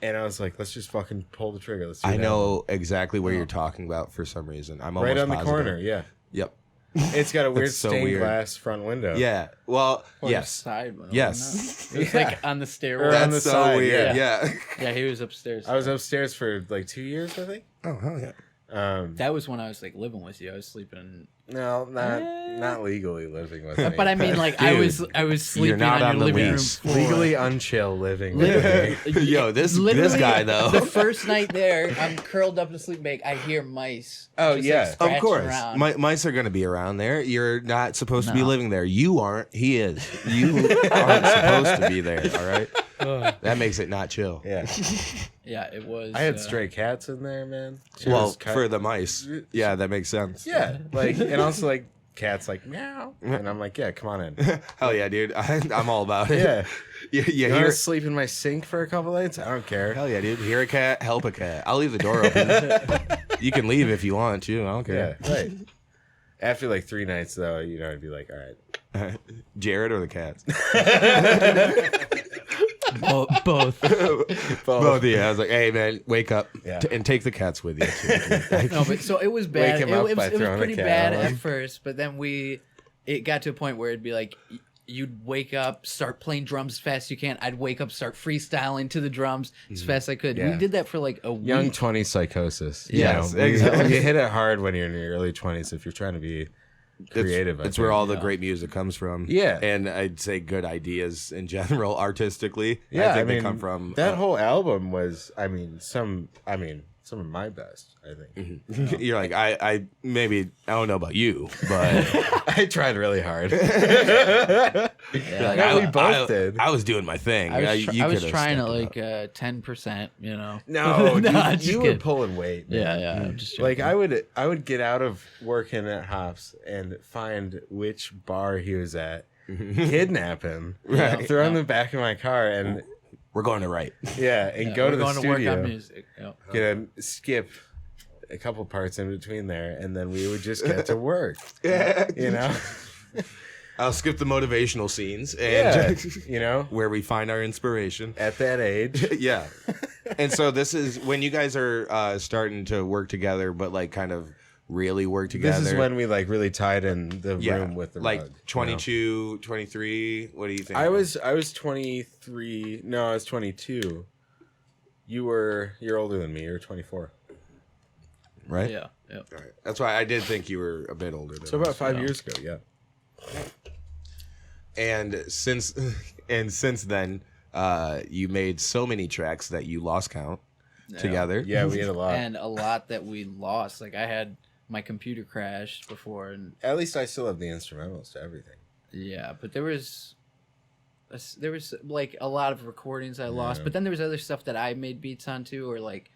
And I was like, let's just fucking pull the trigger. Let's do I that. know exactly what you're talking about for some reason. I'm Right almost on the positive. corner, yeah. Yep. It's got a weird That's so stained weird. glass front window. Yeah. Well, Or yes. side window, Yes. wasn't it? It was Yeah. like on the Or stairwell. on That's the so side, weird. yeah. Yeah. Yeah, he was upstairs. I was upstairs for like 2 years, I think. Oh hell yeah. That was when I was like living with you. I was sleeping. No, not legally living with me. But I mean, like I was sleeping not on on your the living room lease. floor. legally unchill living Literally. with me. Yo, this Literally, guy though. The first night there, I'm curled up in a sleep bag. I hear mice. Oh, just, yeah. like, Of Of scratching course, around. mice are going to be around there. You're not supposed to be No. living there. You aren't. He is. You aren't supposed to be there. All right. That makes it not chill. Yeah. Yeah, it was. I had stray cats in there, man. She Well, was cut- for the mice, yeah, that makes sense. Yeah. Like, and also, like, cats, like, meow. And I'm like, yeah, come on in. Hell yeah, dude. I'm all about it. Yeah. You You want hear? to sleep in my sink for a couple nights? I don't care. Hell yeah, dude. Hear a cat, help a cat. I'll leave the door open. You can leave if you want to. I don't Yeah, care. right. After like 3 nights, though, you know, I'd be like, all right. Jared or the cats? both. Both. Yeah. I was like, hey man, wake up Yeah. and take the cats with you. No, but so it was bad. Wake him It, up it by was, it was throwing a pretty cat bad on at him. first, but then it got to a point where it'd be like you'd wake up, start playing drums as fast as you can. I'd wake up, start freestyling to the drums as fast as I could. Yeah. We did that for like a week. Young 20s psychosis. Yes, You know, exactly. You hit it hard when you're in your early 20s if you're trying to be creative. It's where all the great music comes from. Yeah. And I'd say good ideas in general, artistically. Yeah, I think they come from that whole album was, some of my best, I think. You're like, I don't know about you, but I tried really hard. Yeah, like, Yeah, we both did. I was doing my thing. I was, You I was could've trying to stepped like up. 10%, you know. No, No, I'm you, just you were kidding. pulling weight. Man. Yeah, I'm just Like joking. I would get out of working at Hops and find which bar he was at, kidnap him, Right. throw him in the back of my car, and We're going to write. and go we're to the going studio, to work on music. Yep. get a skip a couple parts in between there, and then we would just get to work. You know, I'll skip the motivational scenes and you know, where we find our inspiration. at that age. Yeah. And so this is when you guys are starting to work together, but like kind of really work together. This is when we like really tied in the room with the like rug, you know? 22, 23. What do you think? I was 23. No, I was 22. You're older than me. You're 24. right. Yeah. Yep. All right. That's why I did think you were a bit older than So us. about 5 years ago, yeah. And since then, you made so many tracks that you lost count together. Yeah, we had a lot. And a lot that we lost. Like I had my computer crashed before, and At least I still have the instrumentals to everything. yeah, but there was like a lot of recordings I lost, but then there was other stuff that I made beats on too, or like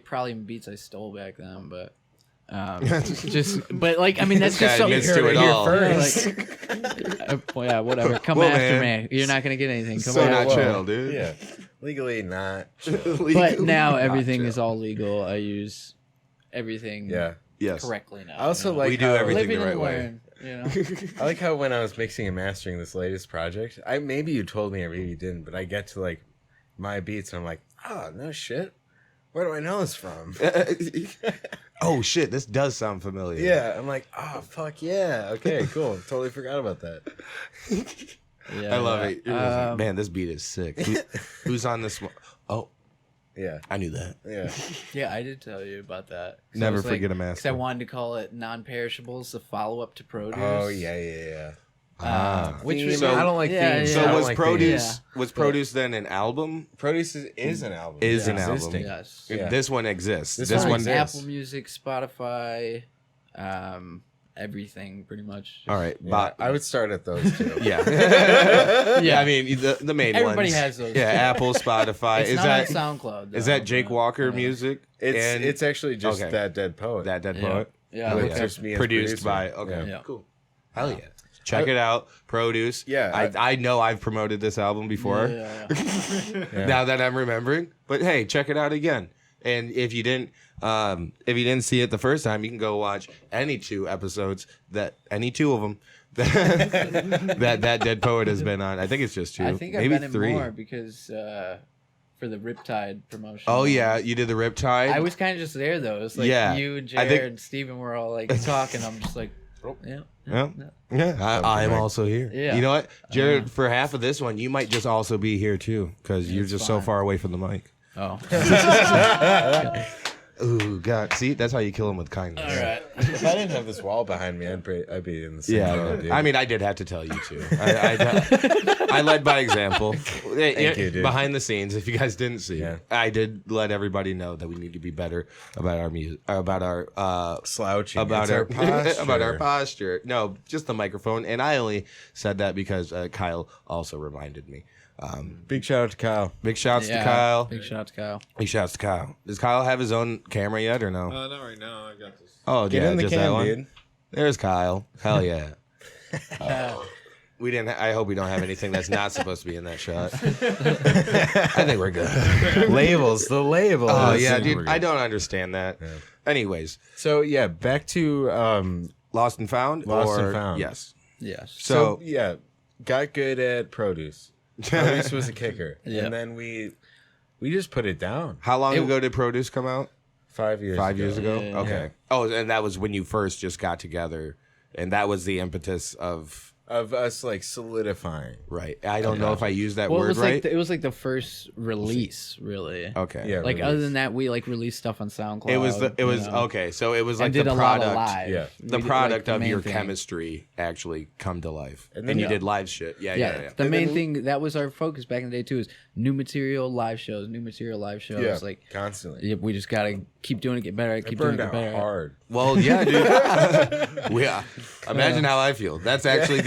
probably even beats I stole back then, but but like I mean that's This just guy something admits to it all. Well, yeah, whatever. Come Well, after man, me. You're not gonna get anything. Come so after not me. chill, dude. Yeah. Legally not. But now everything is all legal. I use everything Yeah. Yes. correctly now. I also you know? like We do how- everything Living the right and way. learn, you know? I like how when I was mixing and mastering this latest project, maybe you told me or maybe you didn't, but I get to like my beats and I'm like, oh no shit. where do I know this from? Oh shit, this does sound familiar. Yeah, I'm like, oh fuck yeah, okay, cool. Totally forgot about that. Yeah, I love it. You're just like, Um, man, this beat is sick. Who's on this one? Oh, Yeah, I knew that. yeah. Yeah, I did tell you about that. Never forget a master. Because I wanted to call it non-perishables, the follow-up to produce. Oh yeah. Which Theme, was, I don't like themes. So I don't was like produce Yeah. was produce then an album? Produce is an album. Is It's an album. existing. yes. Yeah. This one exists. This This one one. exists. Apple Music, Spotify, everything pretty much. All right, Yeah, I would start at those two. yeah. Yeah. I mean the main Everybody ones. has those. Yeah, Apple, Spotify. It's Is not that on SoundCloud. is though, that Jake but- Walker yeah. music? It's actually just Okay. that dead poet. that dead Yeah. poet. Yeah, Oh, It's okay. just me as Produced producer. by okay, Yeah. cool. Hell yeah. Check it out. Produce. Yeah, I know I've promoted this album before. Yeah. Yeah. Now that I'm remembering. But hey, check it out again. And if you didn't see it the first time, you can go watch any two episodes any two of them that Dead Poet has been on. I think it's just two. I think I've maybe been in three. more because for the Riptide promotion. Oh yeah, you did the Riptide. I was kind of just there though. It was like Yeah, you and I Jared think- and Steven were all like talking. I'm just like, yeah. Yeah, yeah. I'm also here. Yeah. You know what, Jared? For half of this one, you might just also be here too, because you're It's just so fine. far away from the mic. Oh. Ooh, God. See, that's how you kill him with kindness. All right. If I didn't have this wall behind me, I'd be in the same boat, dude. I mean, I did have to tell you too. I led by example. Thank you, dude. Behind the scenes, if you guys didn't see, Yeah. I did let everybody know that we need to be better about our music, about our slouching. about It's our posture. about our posture. No, just the microphone. And I only said that because Kyle also reminded me. Big shout out to Kyle. Big shouts Yeah. to Kyle. Big shout out to Kyle. Big shouts to Kyle. Does Kyle have his own camera yet or no? Not right now. I got this. Oh, Get yeah, in the just that can, one. dude. There's Kyle. Hell yeah. We didn't. I hope we don't have anything that's not supposed to be in that shot. I think we're good. Labels, the labels. Oh yeah, we're dude. good. I don't understand that. Yeah. Anyways, So yeah, back to Lost and Found. Lost and or- Found. Yes. Yes. So, yeah, got good at produce. Produce was a kicker, Yeah. and then we just put it down. how long It- ago did Produce come out? 5 years. 5 years ago. Yeah. Okay. Yeah. Oh, and that was when you first just got together, and that was the impetus of of us like solidifying. right. I don't know if I used that Well, it word was right. like it was like the first release, really. Okay. Yeah. Like release. other than that, we like released stuff on SoundCloud. It was you know, okay. So it was like and did the a lot product. of live. Yeah. The We did, product like, the of main your thing. chemistry actually come to life, And and, then- you Yeah. did live shit. Yeah. Yeah, the And main then- thing that was our focus back in the day too is new material live shows. Yeah, Like constantly. yeah, we just gotta keep doing it, get better. It Keep doing burned it, out get better. hard. Well, yeah, dude. Imagine how I feel. That's actually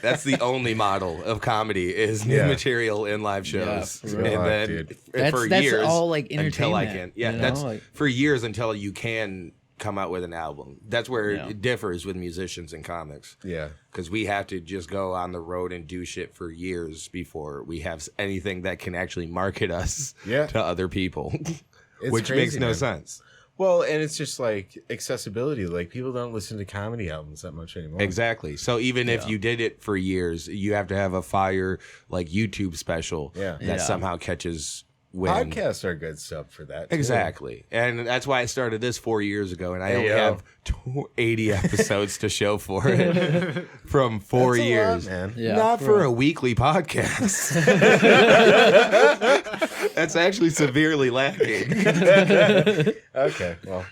that's the only model of comedy is new Yeah. material in live shows, Yeah, real and life, then dude. for That's years all like until I entertainment. can. Yeah, you know? that's like, for years until you can come out with an album. That's where Yeah. it differs with musicians and comics. Yeah. Because we have to just go on the road and do shit for years before we have anything that can actually market us Yeah. to other people, It's which crazy, makes no man. sense. Well, and it's just like accessibility. Like people don't listen to comedy albums that much anymore. Exactly. So even if Yeah. you did it for years, you have to have a fire like YouTube special Yeah. that Yeah. somehow catches wind. Podcasts are good stuff for that. too. Exactly. And that's why I started this 4 years ago, and I Hey, only yo. have 80 episodes to show for it from 4 That's a lot, years. man. Yeah, Not for for real. a weekly podcast. That's actually severely lacking. Okay. Well,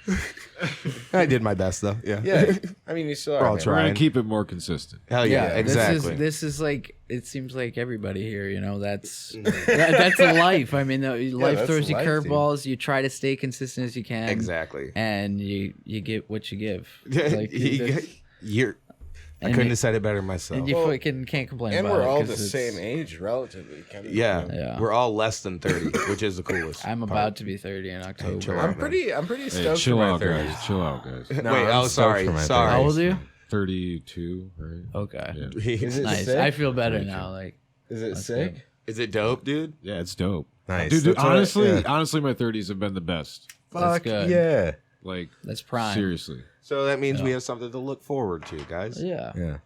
I did my best, though. Yeah. yeah. I mean, you still We're are. all man. We're trying. gonna keep it more consistent. Hell yeah, exactly. This is like it seems like everybody here. You know, that's that's life. I mean, life that's throws you life, dude. curveballs. You try to stay consistent as you can. Exactly. And you get what you give. Like, that's- You're. I and couldn't it- have said it better myself. and you Well, fucking can't complain And about we're it all 'cause the it's- same age, relatively. Kind of, Yeah, you know. Yeah. we're all less than 30, which is the coolest. I'm about to be 30 in October. chill out. I'm pretty Hey, stoked chill for my out, 30s. guys. Chill out, guys. No, Wait, I'm oh, stoked sorry, for my sorry. 30s. How old are you? 32, right? Okay. Yeah. Is it Nice. sick? I feel better 32. now. Like Is it that's sick? good. Is it dope, dude? Yeah, it's dope. Nice. Dude, That's what I- honestly, yeah. honestly, my 30s have been the best. Fuck good. yeah. Like, That's prime. seriously. So that means we Yeah. have something to look forward to, guys. Yeah. Yeah.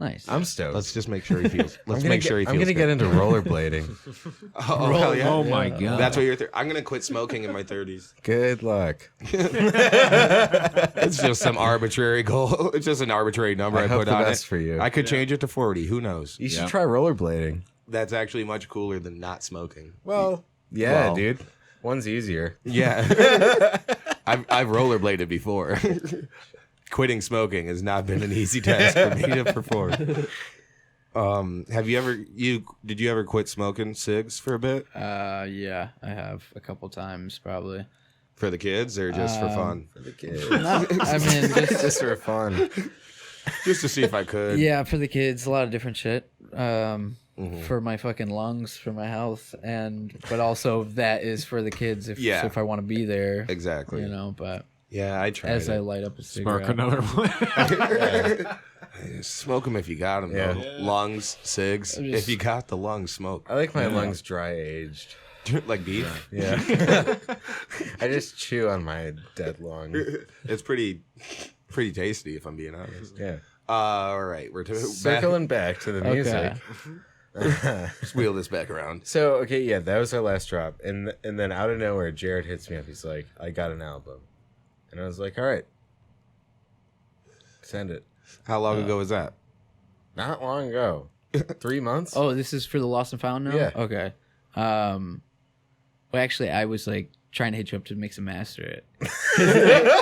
Nice. I'm stoked. Let's just make sure he feels. Let's I'm make sure he feels. I'm gonna good. get into rollerblading. Oh, hell yeah. Oh my god. That's what you're. I'm gonna quit smoking in my 30s. Good luck. It's just some arbitrary goal. It's just an arbitrary number I, I hope put the on best it. for you. I could change it to 40. Who knows? You should Yeah. try rollerblading. That's actually much cooler than not smoking. Well, yeah, Well. dude. One's easier. Yeah, I've rollerbladed before. Quitting smoking has not been an easy task for me to perform. Have you ever did you ever quit smoking cigs for a bit Yeah, I have a couple times probably. for the kids or just for fun? For the kids. I mean, Just for fun. Just to see if I could. yeah, for the kids, a lot of different shit. For my fucking lungs, for my health, but also that is for the kids if Yeah. if I want to be there, Exactly. you know. But Yeah, I tried. as I it. light up a Spark cigarette, another one. Smoke them if you got them. Yeah. Though. Lungs, cigs. I'm just- If you got the lungs, smoke. I like my lungs dry aged. Like beef. Yeah. I just chew on my dead lung. It's pretty tasty if I'm being honest. Yeah. All right, we're Circling back to the music. Let's wheel this back around. So, okay, yeah, that was our last drop. And then out of nowhere, Jared hits me up. He's like, I got an album. And I was like, all right. Send it. How long ago was that? Not long ago. 3 months? Oh, this is for the Lost and Found now? Yeah. Okay. Well, actually, I was like trying to hit you up to mix and master it.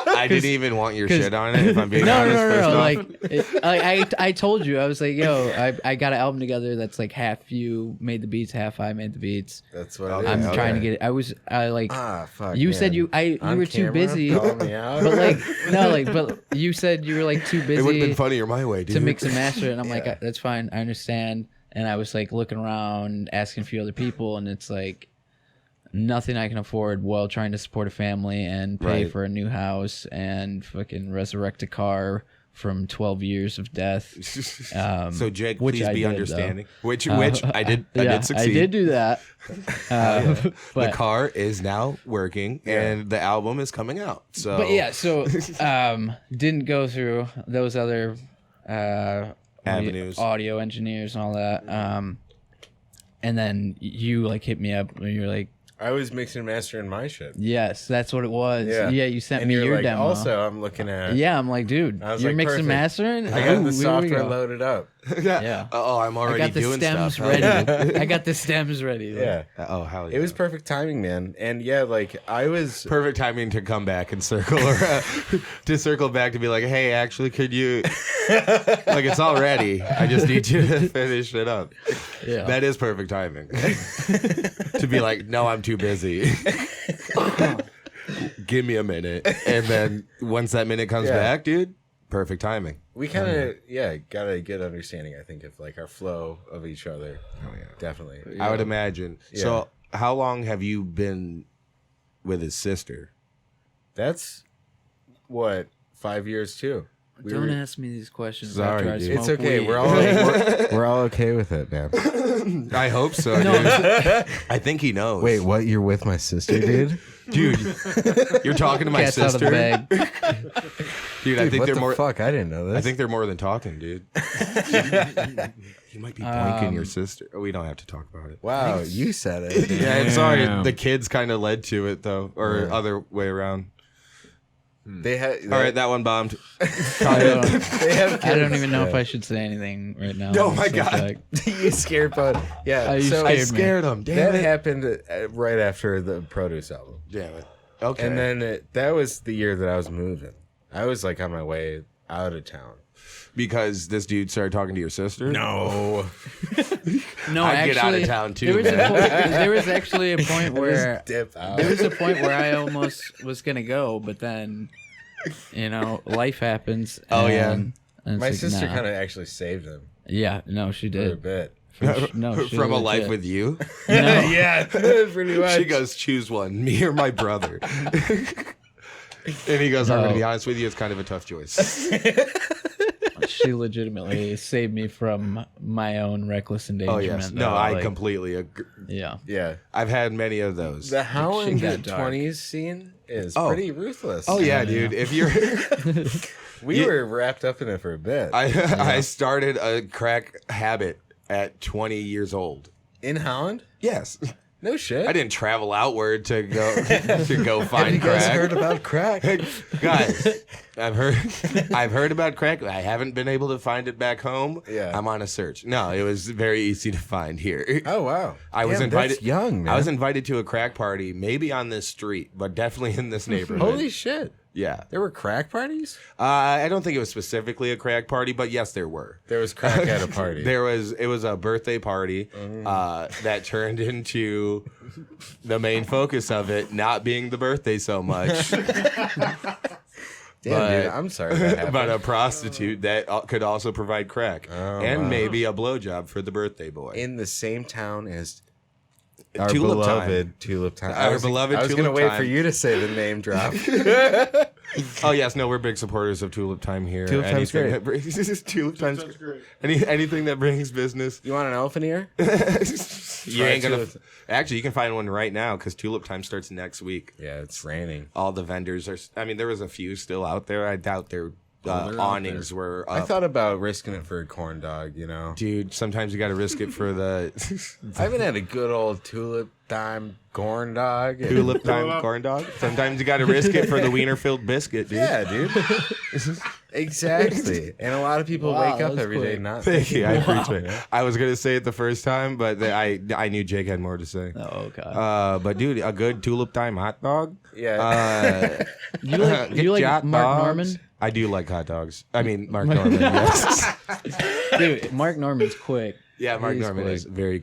I didn't even want your shit on it, if I'm being honest. first off. Like, I told you, I was like, yo, I got an album together that's like half you made the beats, half I made the beats. That's what Okay, it is. I'm trying to get it. I like, fuck. you man. said you On were too camera, busy. calling me out? But like, no, like, but you said you were like too It would have been busy funnier my way, dude. to mix and master it. And I'm like, Yeah. that's fine. I understand. And I was like looking around, asking a few other people, and it's like nothing I can afford while trying to support a family and pay Right. for a new house and fucking resurrect a car from 12 years of death. So Jake, which please I be did, understanding. Which I did. I Yeah, did succeed. I did do that. The But car is now working, and the album is coming out. So, but yeah, so didn't go through those other Avenues. audio engineers and all that. And then you like hit me up and you're like, I was mixing and mastering my shit. yes, that's what it was. Yeah, you sent And me you're your like, demo. Also, I'm looking at. Yeah, I'm like, dude, I was you're like, mixing perfect. mastering. I got Ooh, the here we software go. loaded up. Yeah. Oh, I'm I already got the doing stems stuff. ready. I got the stems ready. Yeah. Oh, hell yeah. It was perfect timing, man. And yeah, like I was. perfect timing to come back and circle around, to circle back to be like, hey, actually, could you, like, it's all ready. I just need you to finish it up. Yeah. That is perfect timing. To be like, no, I'm too busy. Give me a minute. And then once that minute comes Yeah. back, dude, perfect timing. We kind of, got a good understanding, I think, of like our flow of each other. Oh, yeah. Definitely. I would imagine. Yeah. So how long have you been with his sister? That's what, 5 years too. We Don't were- ask me these questions. Sorry, after I dude. It's smoke okay. weed. We're all okay with it, man. I hope so, No. dude. I think he knows. Wait, what? You're with my sister, dude? Dude, you're talking to my Cat's out of the sister? bag. Dude, I think what they're the more fuck? I didn't know this. I think they're more than talking, dude. You might be boinking your sister. Oh, we don't have to talk about it. Wow, you said it. Yeah, I'm sorry. Damn. The kids kind of led to it, though, or other way around. They had. All right, that one bombed. They have. I don't even know if yeah. I should say anything right now. Oh on my the God. subject. You scared bud. Yeah, You so I scared me. scared him. Damn that it. happened right after the produce album, Damn it. Okay. and then that was the year that I was moving. I was like on my way out of town. because this dude started talking to your sister? No, No, I'd actually, get out of town too, There was, man. there was actually a point where dip out. there was a point where I almost was gonna go, but then, life happens. Oh, yeah. and it's My like, sister nah. kind of actually saved him Yeah, no, she for a did. bit. No, she From a legit. life with you? No. Yeah, pretty much. She goes, choose one, me or my brother. And he goes, I'm going to be honest with you, it's kind of a tough choice. She legitimately saved me from my own reckless Oh, endangerment. yes. No, though, I like, completely agree. Yeah. Yeah, I've had many of those. the Holland got dark. 20s scene is Oh. pretty ruthless. Oh, yeah, dude. If you're... We were wrapped up in it for a bit. I started a crack habit at 20 years old. In Holland? Yes. No shit. I didn't travel outward to go find Have you guys crack. heard about crack? Guys, I've heard about crack. I haven't been able to find it back home. Yeah. I'm on a search. No, it was very easy to find here. Oh wow. I was invited. That's young, man. I was invited to a crack party, maybe on this street, but definitely in this neighborhood. Holy shit. Yeah. There were crack parties? I don't think it was specifically a crack party, but yes, there were. There was crack at a party. It was a birthday party that turned into the main focus of it not being the birthday so much. Damn, dude, I'm sorry that happened. But a prostitute that could also provide crack and maybe a blowjob for the birthday boy. In the same town as our Tulip beloved Tulip Time. Our beloved I was going to Tulip wait Time. for you to say the name drop. Oh yes, no, we're big supporters of Tulip Time here. Tulip Time's Anything great. that brings Tulip Time's great. Anything that brings business. You want an elephant ear? You ain't gonna. Tulip. Actually, you can find one right now because Tulip Time starts next week. Yeah, it's raining. All the vendors are. I mean, there was a few still out there. I doubt their they're out awnings were up. I thought about risking it for a corn dog, you know. Dude, sometimes you got to risk it for the I haven't had a good old Tulip Time corn dog. Tulip Time corn dog. Sometimes you got to risk it for the Wiener-Filled biscuit, dude. Yeah, dude. Exactly. And a lot of people Wow, wake up that's every day quick. not Thank you. I appreciate it. Yeah. I was gonna say it the first time, but I knew Jake had more to say. Oh, God. But dude, a good Tulip Time hot dog. Yeah. You like, Get you like hot Mark dogs. Norman? I do like hot dogs. I mean, Mark Norman. Yes. Dude, Mark Norman's quick. Yeah, Mark He's Norman quick. is very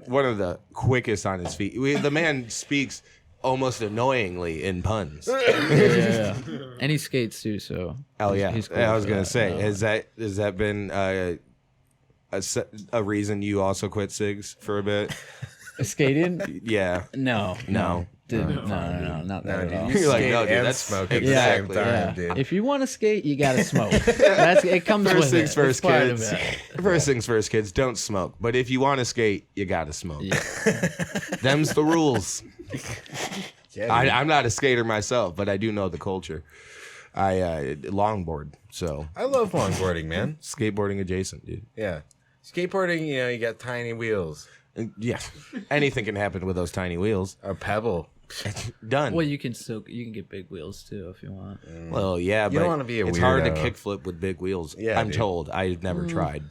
one of the quickest on his feet. The man speaks almost annoyingly in puns. Yeah. And he skates too, so. Oh yeah, he's cool I was for gonna that. say, has that been a reason you also quit Cigs for a bit? Skating? Yeah. No. No. Dude, no, not that at all. dude, you You're like, skate no, dude, and that's smoke at the exactly. same time, Yeah. dude. If you want to skate, you gotta smoke. It comes First with things it. first, It's part of kids. it. First things first, kids. Don't smoke. But if you want to skate, you gotta smoke. Yeah. Them's the rules. Yeah, dude. I'm not a skater myself, but I do know the culture. I longboard, so I love longboarding, man. skateboarding adjacent, dude. Yeah. Skateboarding, you know, you got tiny wheels. Yeah, anything can happen with those tiny wheels. A pebble. Done. Well, you can get big wheels too if you want. Well, yeah, You but don't wanna be a it's hard to weirdo. kickflip with big wheels. Yeah, I'm dude. told. I've never tried.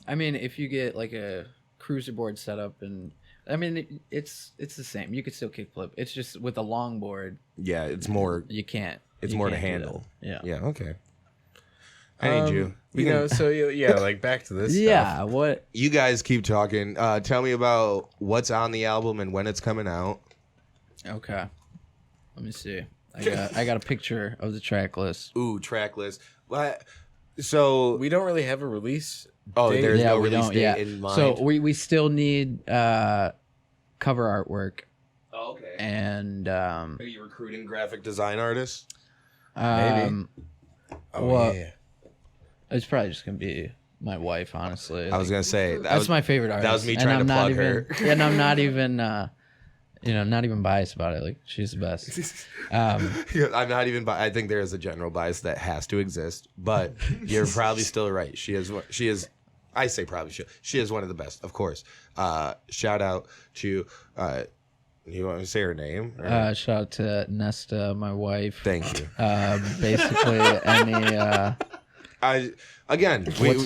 I mean, if you get like a cruiser board set up, and I mean, it's the same. You could still kickflip. It's just with a longboard, Yeah, it's more. you can't. It's you more to can't do handle. that. Yeah. Yeah. Okay. I need you. You know, so yeah, like back to this. Yeah. Stuff. What? You guys keep talking. Tell me about what's on the album and when it's coming out. Okay. Let me see. I got a picture of the track list. Ooh, track list. What? So We don't really have a release. oh, date. there's Yeah, no we release don't. date Yeah. in mind. So we still need cover artwork oh, okay. and Are you recruiting graphic design artists? Maybe. Oh well, yeah. it's probably just gonna be my wife, honestly. I was gonna say That's my favorite artist. that was me and trying to I'm not plug even, her. Yeah, and I'm not even, not even biased about it. Like, she's the best. I'm not even. I think there is a general bias that has to exist, but you're probably still right. She is. I say probably. She is one of the best, of course. Shout out to. You want to say her name? or- Shout out to Nesta, my wife. Thank you. Basically, any.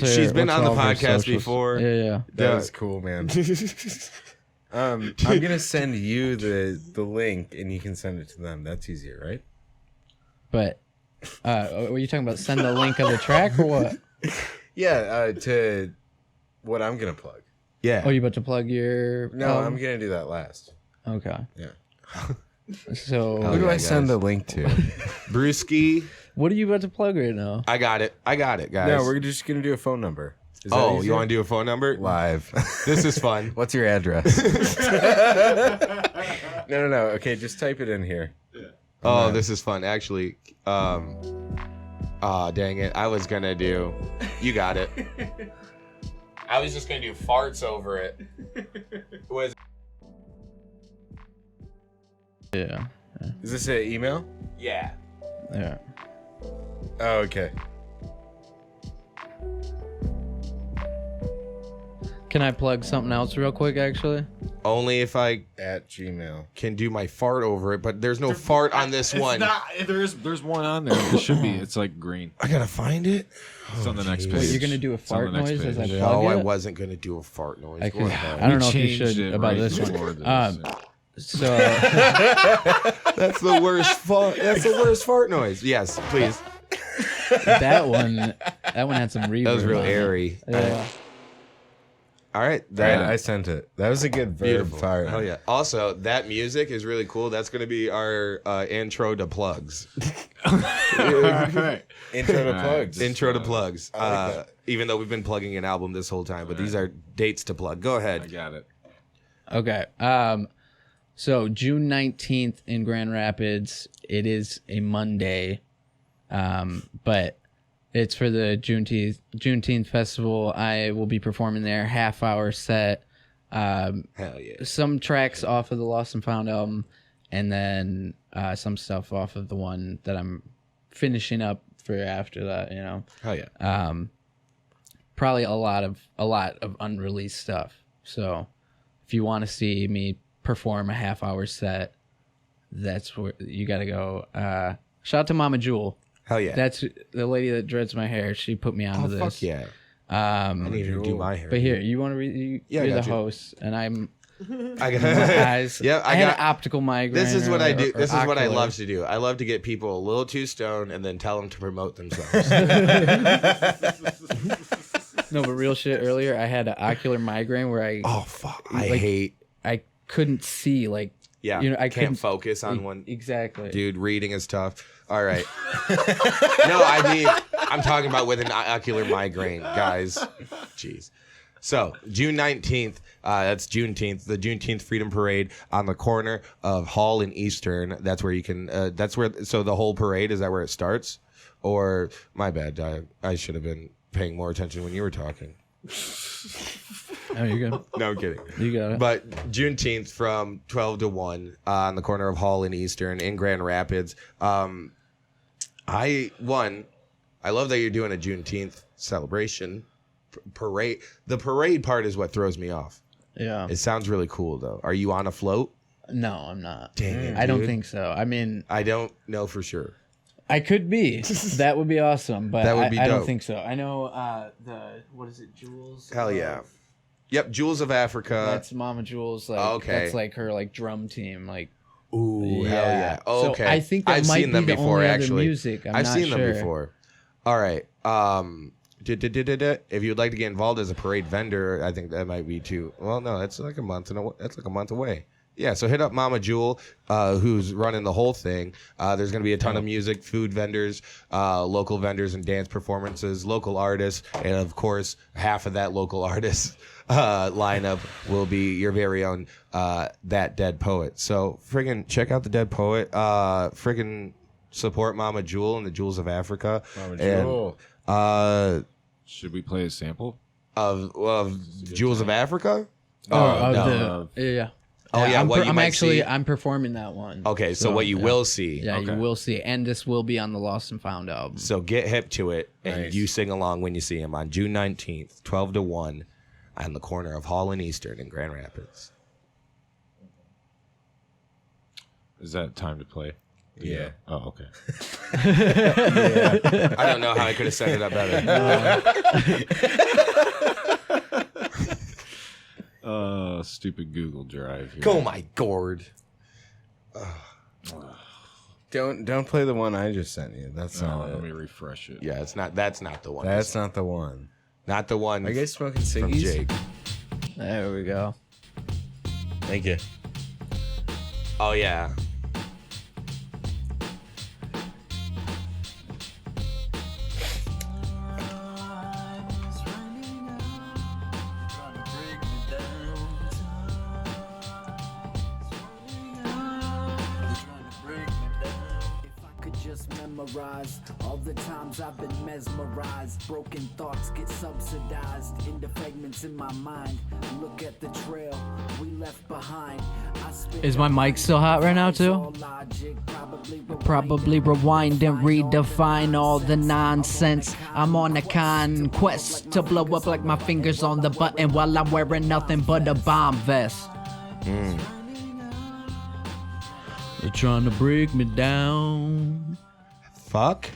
She's been on the all of her podcast socials? before. Yeah. That was cool, man. I'm gonna send you the link, and you can send it to them. That's easier, right? But, were you talking about send the link of the track or what? Yeah. To what I'm gonna plug. Yeah. Oh, you about to plug your? No, I'm gonna do that last. Okay. Yeah. So, Who do yeah, I send guys. the link to? Brewski. what are you about to plug right now? I got it, guys. No, we're just gonna do a phone number. Is that Oh, you easier? want to do a phone number? live? This is fun. What's your address? No. Okay, just type it in here. Oh, this is fun. Actually, dang it. I was gonna do. You got it. I was just gonna do farts over it. Was Yeah. Is this an email? yeah. Yeah. Oh, okay. Can I plug something else real quick, actually? Only if I At Gmail. can do my fart over it, but there's no fart on this one. There's one on there. It should be. It's like green. I gotta find it. It's on the next jeez. page. Wait, you're going to do a It's on fart the next noise as I page. plug No, it? I wasn't gonna do a fart noise. I, Go could, ahead. I don't know if you changed should it about right this before one. this. So, That's the worst fart. That's the worst fart noise. Yes, please. that one had some reverb. That was real on it. airy. Yeah. All right, I sent it. That was a good verb beautiful. fart. Hell yeah. Also, that music is really cool. That's gonna be our intro to plugs. Right. Intro to plugs. Intro to plugs. I like that. Even though we've been plugging an album this whole time, but these are dates to plug. Go I ahead. got it. Okay. So June 19th in Grand Rapids. It is a Monday, but it's for the Juneteenth festival. I will be performing there, half-hour set. Hell yeah. Some tracks off of the Lost and Found album, and then some stuff off of the one that I'm finishing up for after that. You know, Hell yeah. probably a lot of unreleased stuff. So if you want to see me perform a half-hour set, that's where you got to go. Shout out to Mama Jewel. Hell yeah. That's the lady that dreads my hair. She put me onto oh this. fuck yeah. I need to do my hair. But here, you want to read? Yeah, I You're the got you. host, and I'm. I got Guys, Yeah, I had an optical migraine. This is what I do. or This is what I ocular. love to do. I love to get people a little too stoned and then tell them to promote themselves. No, but real shit. Earlier, I had an ocular migraine where I oh fuck! I Like- hate. I couldn't see. Like, Yeah, you know, I can't couldn't focus on one. Exactly. Dude, reading is tough. All right. No, I mean, I'm talking about with an ocular migraine, guys. Jeez. So, June 19th, that's Juneteenth, the Juneteenth Freedom Parade on the corner of Hall and Eastern. That's where you can, so the whole parade, is that where it starts? Or, my bad, I should have been paying more attention when you were talking. Oh, you're good. No, I'm kidding. You got it. But Juneteenth from 12 to 1 on the corner of Hall and Eastern in Grand Rapids. I love that you're doing a Juneteenth celebration parade. The parade part is what throws me off. Yeah. It sounds really cool though. Are you on a float? No, I'm not. Dang it, I don't dude. think so. I mean, I don't know for sure. I could be. That would be awesome, but That would be I don't dope. think so. I know what is it, Jules? Hell yeah. Yep, Jewels of Africa. That's Mama Jules. Like, Okay. That's like her like drum team. Like, Ooh, hell yeah. So Okay. I think that I've might seen them be the before only other actually. music. I'm I've not seen sure. them before. All right. If you would like to get involved as a parade vendor, I think that might be too. Well, no, that's like a month away. Yeah, so hit up Mama Jewel, who's running the whole thing. There's going to be a ton of music, food vendors, local vendors and dance performances, local artists, and of course, half of that local artist lineup will be your very own That Dead Poet. So friggin' check out the Dead Poet. Friggin' support Mama Jewel and the Jewels of Africa. Mama Jewel. And, Should we play a sample? of Jewels of Africa? Oh, yeah. Oh, yeah, what you I'm might actually see- I'm performing that one. Okay, so what you will see. Yeah, Okay. you will see, and this will be on the Lost and Found album. So get hip to it, and Nice. you sing along when you see him on June 19th, 12 to 1, on the corner of Hall and Eastern in Grand Rapids. Is that time to play? Yeah. Oh, okay. I don't know how I could have set it up better. Stupid Google Drive. Here. Oh my gourd. Don't play the one I just sent you. That's not Let it. me refresh it. Yeah, it's not. That's not the one. That's not the one. not the one. Are you guys smoking from ciggies? Jake. There we go. Thank you. Oh yeah. Memorize all the times I've been mesmerized. Broken thoughts get subsidized into fragments in my mind. Look at the trail we left behind. I Is my mic still hot right now too? Probably rewind and redefine all the nonsense. I'm on a conquest to blow up like my fingers on the button while I'm wearing nothing but a bomb vest. They're trying to break me down. Fuck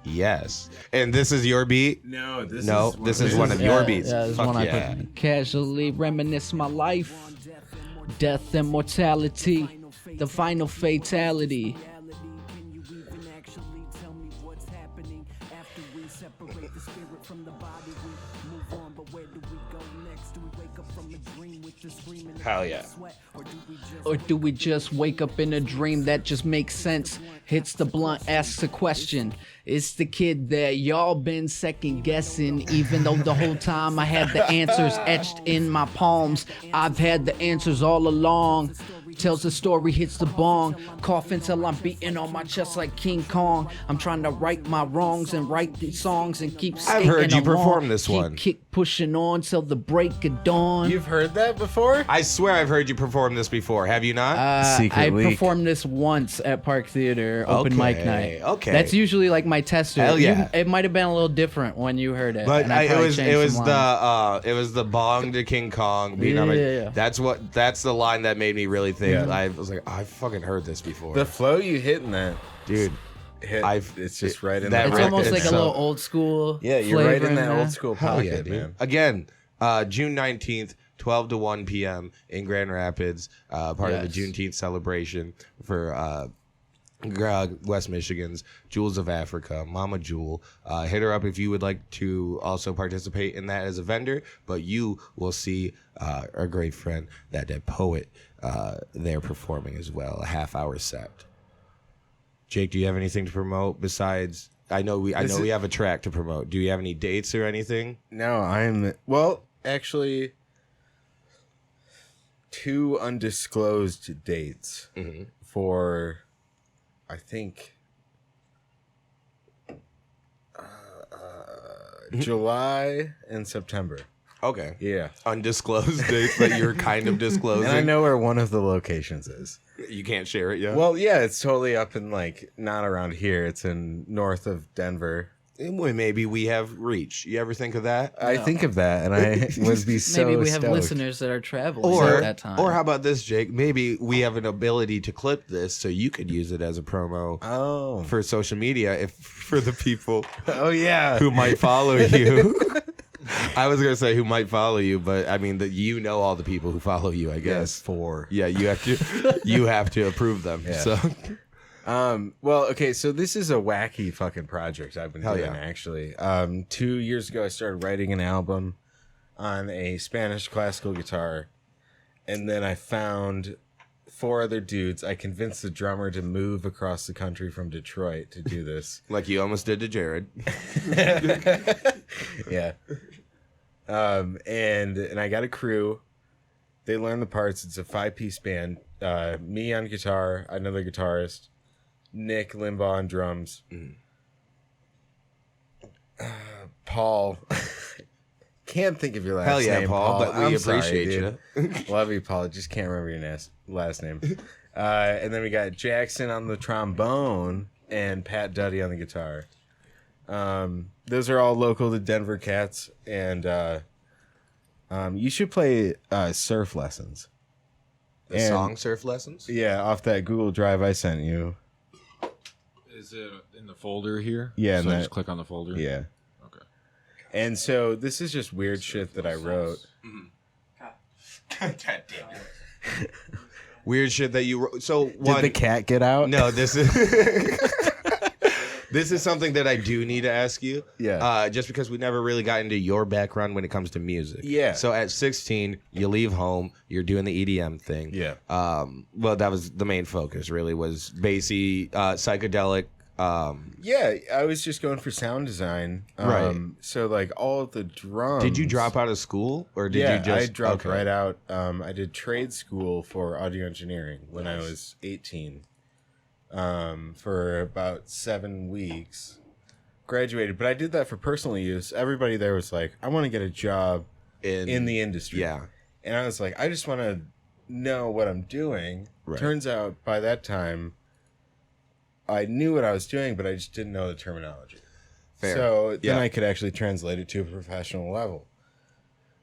yes. And this is your beat? No, this is one of your beats. Yeah, this Fuck one yeah. I put. Casually reminisce my life, death and mortality, the final fatality. Hell yeah. Or do we just wake up in a dream that just makes sense? Hits the blunt, asks a question. It's the kid that y'all been second guessing, even though the whole time I had the answers etched in my palms. I've had the answers all along. Tells the story, hits the bong. Coughing till I'm beating on my chest like King Kong. I'm trying to right my wrongs and write these songs and keep skating I've heard you along. perform this Keep one. Kick pushing on till the break of dawn. You've heard that before? I swear I've heard you perform this before. Have you not? Secret I leak. performed this once at Park Theater, open mic Okay, night. okay. That's usually like my tester. Hell yeah. It might have been a little different when you heard it. But and I it probably was changed some lines. it was the bong to King Kong. Being on Yeah. That's the line that made me really think. Yeah. I was like, I fucking heard this before, The flow you hit in that, dude. it's just right in that that. It's right- almost like it's a so- little old school. Yeah, you're right flavor in that there. old school Hell pocket, yeah, dude. man. Again, June 19th, 12 to 1 p.m. in Grand Rapids, part of the Yes. Juneteenth celebration for West Michigan's Jewels of Africa, Mama Jewel. Hit her up if you would like to also participate in that as a vendor, but you will see our great friend, ThatDeadPoet, there performing as well, a half-hour set. Jake, do you have anything to promote besides... I know we have a track to promote. Do you have any dates or anything? No, actually, 2 undisclosed dates for, I think, July and September. Okay. Yeah. Undisclosed dates that you're kind of disclosing. And I know where one of the locations is. You can't share it yet? Well, yeah, it's totally up in, like, not around here. It's in north of Denver. Well, maybe we have reach. You ever think of that? I think of that, and I would be so Maybe we have stoked. listeners that are traveling Or, at that time. or how about this, Jake? Maybe we have an ability to clip this so you could use it as a promo Oh. for social media if for the people Oh, yeah. who might follow you. I was gonna say who might follow you, but I mean that you know all the people who follow you. I Yes, guess 4. Yeah, you have to approve them. Yeah. So Well, okay, so this is a wacky fucking project I've been Hell doing, yeah. actually. 2 years ago, I started writing an album on a Spanish classical guitar, and then I found 4 other dudes. I convinced the drummer to move across the country from Detroit to do this. like you almost did to Jared. Yeah. And I got a crew. They learn the parts. It's a 5-piece band. Me on guitar, another guitarist, Nick Limbaugh on drums, Paul. Can't think of your last Hell yeah, name, Paul, but we I'm sorry, appreciate dude. you. Love you, Paul. Just can't remember your last name. And then we got Jackson on the trombone and Pat Duddy on the guitar. Those are all local to Denver cats, and you should play Surf Lessons. The And- song Surf Lessons? Yeah, off that Google Drive I sent you. Is it in the folder here? Yeah, So and I that- just click on the folder. Yeah. Okay. And so this is just weird shit that I wrote. Weird shit that you wrote. So Did the cat get out? No, this is this is something that I do need to ask you. Yeah. Just because we never really got into your background when it comes to music. Yeah. So at 16, you leave home. You're doing the EDM thing. Yeah. Well, that was the main focus. Really, was bassy, psychedelic. Yeah, I was just going for sound design. Right. So like all of the drums. Did you drop out of school, or did Yeah, you just? I dropped okay. right out. I did trade school for audio engineering when I was 18. For about 7 weeks. Graduated, but I did that for personal use. Everybody there was like, I want to get a job in the industry. Yeah. And I was like, I just want to know what I'm doing. Right. Turns out by that time, I knew what I was doing, but I just didn't know the terminology. Fair. So then Yeah. I could actually translate it to a professional level.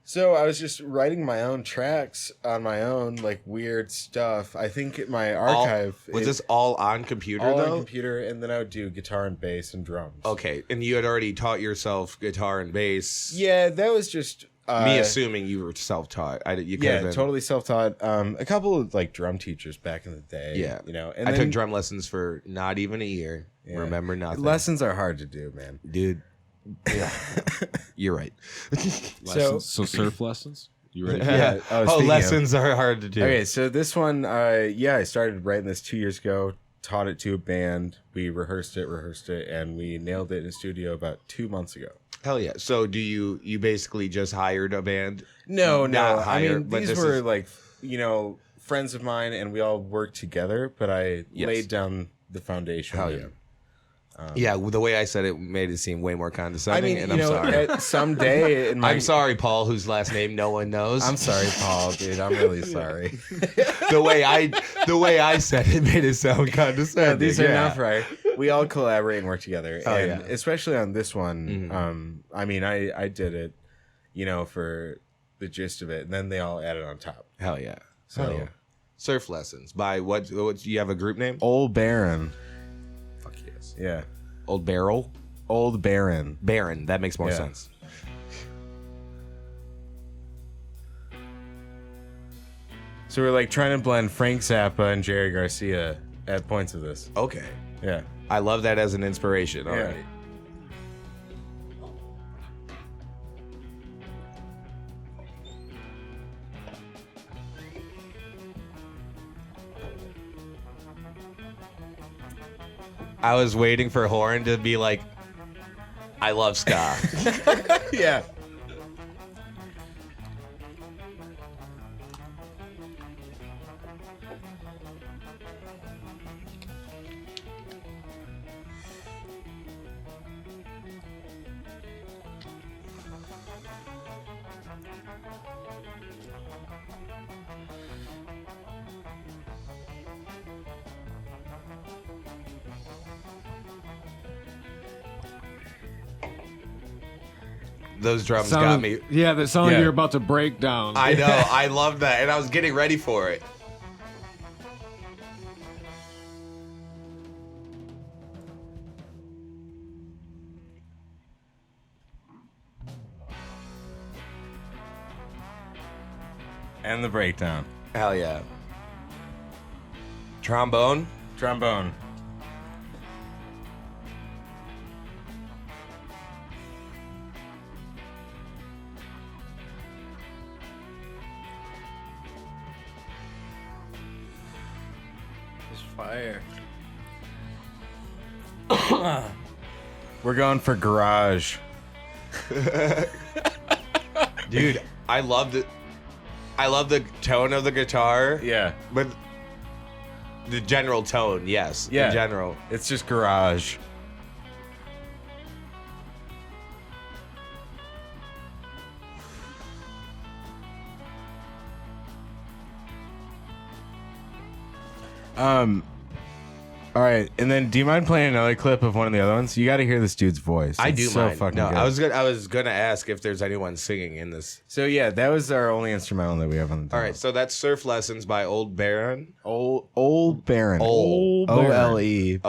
So I was just writing my own tracks on my own, like weird stuff. I think my archive Was this all on computer all though? on computer, and then I would do guitar and bass and drums. Okay, and you had already taught yourself guitar and bass. Yeah, that was just Me assuming you were self-taught. You could have yeah, been, totally self-taught. A couple of like drum teachers back in the day. Yeah, you know, and I then, took drum lessons for not even a year. yeah. Remember nothing. Lessons are hard to do, man. Dude. Yeah, you're right. Lessons, so surf lessons. You ready? Yeah. Speaking of- lessons are hard to do. Okay, so this one, I started writing this 2 years ago. Taught it to a band. We rehearsed it, and we nailed it in the studio about 2 months ago. Hell yeah. So do you basically just hired a band? No, Not I hired, mean, but these this were is- like, friends of mine, and we all worked together. But I Yes. laid down the foundation. Hell yeah. Yeah, the way I said it made it seem way more I condescending, mean, and I'm sorry. Someday in my, I'm sorry, Paul, whose last name no one knows. I'm sorry, Paul, dude. I'm really sorry. the way I said it made it sound condescending. These are not right. We all collaborate and work together, Oh, and yeah. especially on this one. Mhm. I mean, I did it, for the gist of it, and then they all added on top. Hell yeah. So- Hell yeah. Surf lessons by what? You have a group name? Old Baron, Fuck yes. yeah, Old Barrel. Old Baron. Baron. That makes more Yeah. sense. So we're like trying to blend Frank Zappa and Jerry Garcia at points of this. Okay. Yeah. I love that as an inspiration. All Yeah. right. I was waiting for Horn to be like, I love ska. Yeah. Those drums got me. Yeah, that sounded Yeah. like you're about to break down. I know. I love that. And I was getting ready for it. And the breakdown. Hell yeah. Trombone. Trombone. It's fire. We're going for garage. Dude, I loved it. I love the tone of the guitar. Yeah. But the general tone, yes. Yeah. In general. It's just garage. All right, and then do you mind playing another clip of one of the other ones? You got to hear this dude's voice. I It's do so mind. fucking No, good. I was gonna ask if there's anyone singing in this. So yeah, that was our only instrumental that we have on the. All right, so that's Surf Lessons by Old Baron. Old Baron. Old OLEBARON.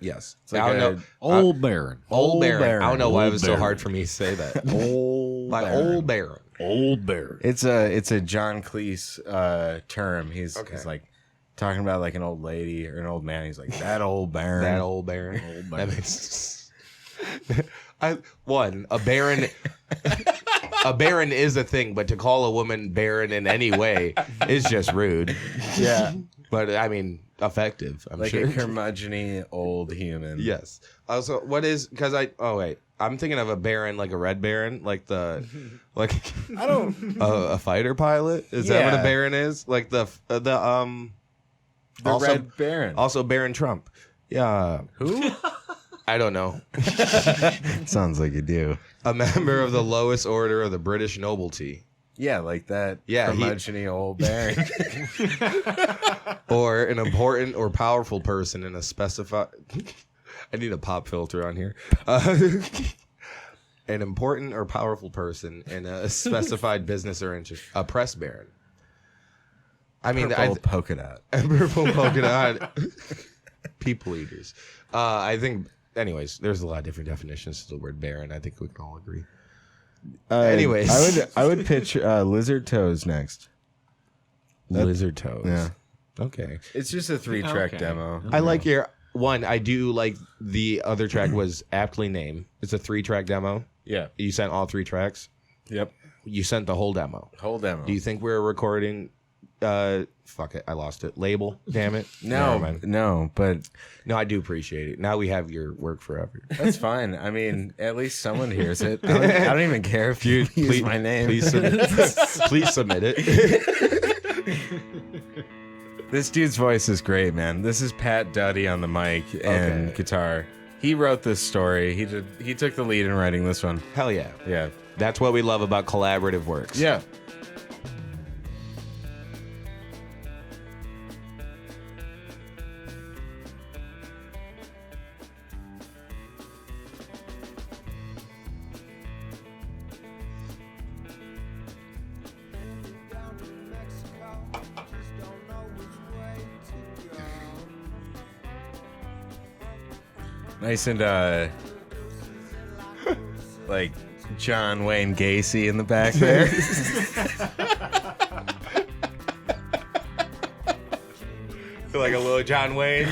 Yes. It's like I don't a- know. Old Baron. Old Baron. I don't know why it Old was so Baron. hard for me to say that. Old By Baron. Old Baron. Old Baron. It's a John Cleese term. He's like talking about like an old lady or an old man. He's like that old Baron. That Old Baron. Old That Baron. makes a baron. A baron is a thing, but to call a woman baron in any way is just rude. Yeah, But I mean, effective. I'm like sure. a curmudgeon-y old human. Yes. Also, what is because I'm thinking of a baron, like a red baron, like the like I don't. a fighter pilot. Is that what Yeah. a baron is? Like the The also, Red Baron. also Baron Trump. Yeah. Who? I don't know. Sounds like you do. A member of the lowest order of the British nobility. Yeah, like that. Yeah, curmudgeon-y old baron. Or an important or powerful person in a specified. I need a pop filter on here. An important or powerful person in a specified business or interest. A press baron. I mean, Purple polka dot. Purple polka dot. People eaters. I think. Anyways, there's a lot of different definitions to the word baron. I think we can all agree. Anyways, I would pitch lizard toes next. Lizard toes. Yeah. Okay. It's just a 3-track Okay. demo. I like your one. I do like the other track was aptly named. It's a 3-track demo. Yeah. You sent all 3 tracks. Yep. You sent the whole demo. Whole demo. Do you think we're recording? Fuck it, I lost it. Label. Damn it. Never mind. No, but No, I do appreciate it. Now we have your work forever. that's fine. I mean, at least someone hears it. I don't even care if you use my name. Please submit it. This dude's voice is great, man. This is Pat Duddy on the mic and Okay. guitar. He wrote this story. He took the lead in writing this one. Hell yeah. Yeah. That's what we love about collaborative works. Yeah. Nice and like John Wayne Gacy in the back there. Like a little John Wayne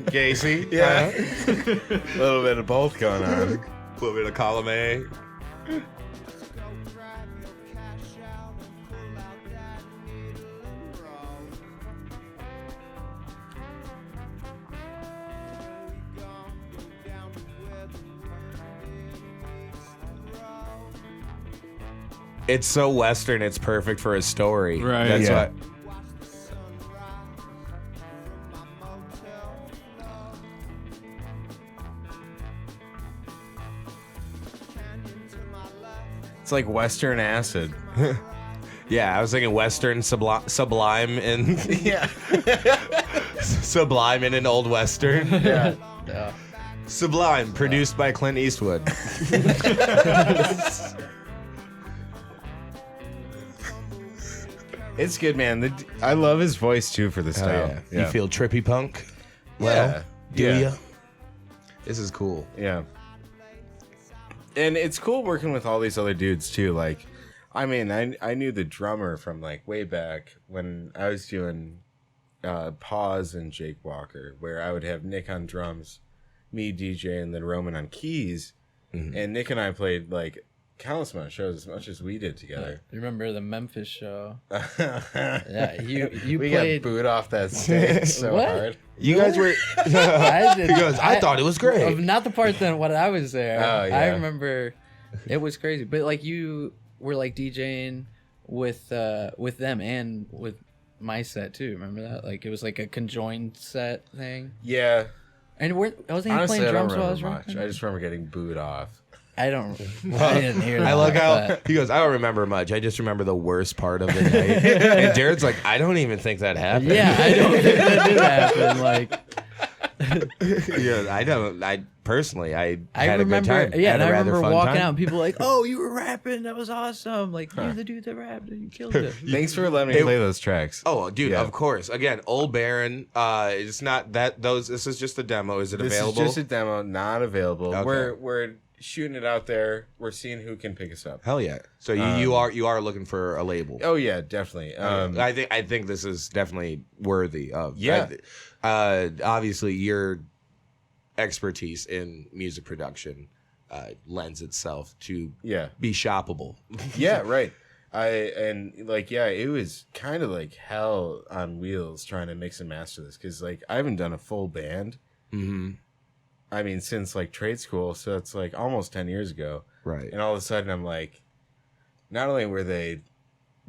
Gacy. Yeah. A little bit of both going on. A little bit of column A. It's so Western, it's perfect for a story. Right. That's Yeah. what. It's like Western acid. Yeah, I was thinking Western sublime and Yeah. sublime in an old Western. Yeah. Yeah. Sublime, produced by Clint Eastwood. It's good, man. I love his voice too for the Hell style. yeah. You feel trippy punk? Well, do Yeah. ya? This is cool. Yeah. And it's cool working with all these other dudes too. Like, I mean, I knew the drummer from like way back when I was doing Pause and Jake Walker, where I would have Nick on drums, me DJ, and then Roman on keys. Mm-hmm. And Nick and I played like countless amount of shows, as much as we did together. You remember the Memphis show? Yeah, you we played. got booed off that stage so What? hard. You guys were. I did, He goes, I thought it was great. Not the part that when I was there. Oh, yeah. I remember it was crazy. But like you were like DJing with them and with my set too. Remember that? Like it was like a conjoined set thing. Yeah. And wasn't he Honestly, playing I don't drums while I was remember much. rapping? I just remember getting booed off. I didn't hear that. I like how but- he goes, I don't remember much. I just remember the worst part of the night. And Jared's like, I don't even think that happened. Yeah, I don't think that did happen. Like Yeah, I don't. I personally, I I had remember, a good time. yeah, Had and a I rather remember fun walking time. out and people were like, "Oh, you were rapping. That was awesome. Like you're the dude that rapped and you killed it." Thanks for letting me play those tracks. Oh, dude, Yeah. of course. Again, Old Baron. It's not that those. This is just a demo. Is it This available? is just a demo, not available. Okay. We're shooting it out there. We're seeing who can pick us up. Hell yeah. So you are looking for a label. Oh yeah, definitely. I think this is definitely worthy of. Yeah. Obviously, your expertise in music production lends itself to Yeah. be shoppable. Yeah, right. It was kind of like hell on wheels trying to mix and master this because like I haven't done a full band. Mm-hmm. I mean, since like trade school, so it's like almost 10 years ago. Right. And all of a sudden, I'm like, not only were they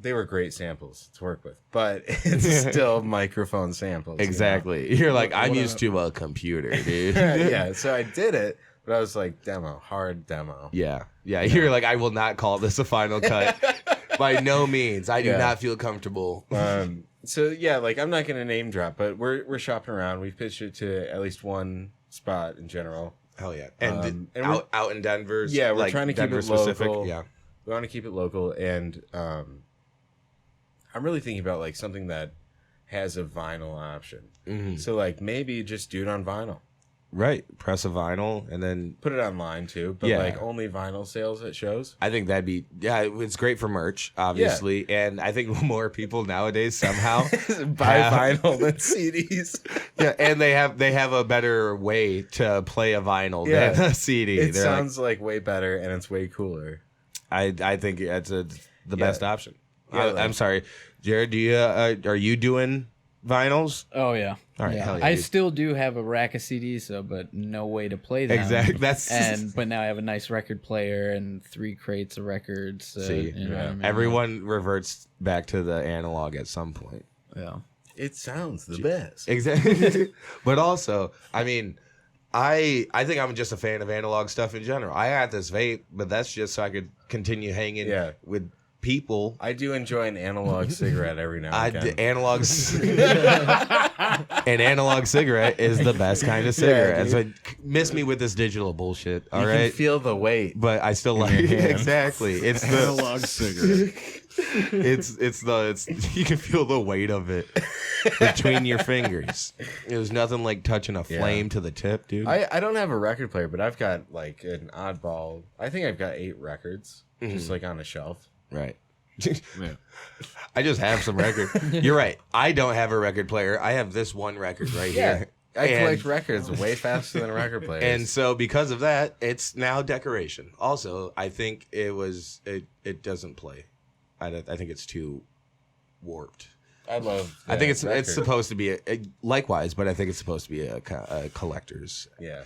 were great samples to work with, but it's still microphone samples. Exactly. You're like, I'm used to a computer, dude. Yeah. So I did it, but I was like, hard demo. Yeah. You're like, I will not call this a final cut. By no means. I do Yeah. not feel comfortable. So yeah, like I'm not gonna name drop, but we're shopping around. We've pitched it to at least one spot in general. Hell yeah. And, and out in Denver. Yeah, we're like trying to keep Denver it specific. local. Yeah. We want to keep it local, and I'm really thinking about like something that has a vinyl option. Mm-hmm. So like maybe just do it on vinyl. Right. Press a vinyl and then Put it online too, but Yeah. like only vinyl sales at shows. I think that'd be it's great for merch, obviously, and I think more people nowadays somehow Buy have- vinyl than CDs. Yeah, and they have a better way to play a vinyl Yeah. than a CD. It They're sounds like way better and it's way cooler. I think that's the best option. Yeah, I'm sorry, Jared. Do you are you doing vinyls? Oh yeah. All right, yeah. hell yeah, I dude. still do have a rack of CDs, so but no way to play them. Exactly. That's but now I have a nice record player and 3 crates of records. See, you know what I mean? everyone reverts back to the analog at some point. Yeah. It sounds the best. Exactly. But also, I mean, I think I'm just a fan of analog stuff in general. I got this vape, but that's just so I could continue hanging with people. I do enjoy an analog cigarette every now and again. An analog cigarette is the best kind of cigarette. dude. So miss me with this digital bullshit. All You right. can feel the weight. But I still like your hand. exactly. It's the Analog cigarette. it's you can feel the weight of it between your fingers. There's nothing like touching a flame to the tip, dude. I don't have a record player, but I've got like an oddball. I think I've got 8 records just like on a shelf. Right. Yeah. I just have some record. You're right. I don't have a record player. I have this one record right here. I And- collect records way faster than record players. And so because of that, it's now decoration. Also, I think it doesn't play. I think it's too warped. I love. I think it's record. supposed to be likewise, but I think it's supposed to be a collector's. Yeah,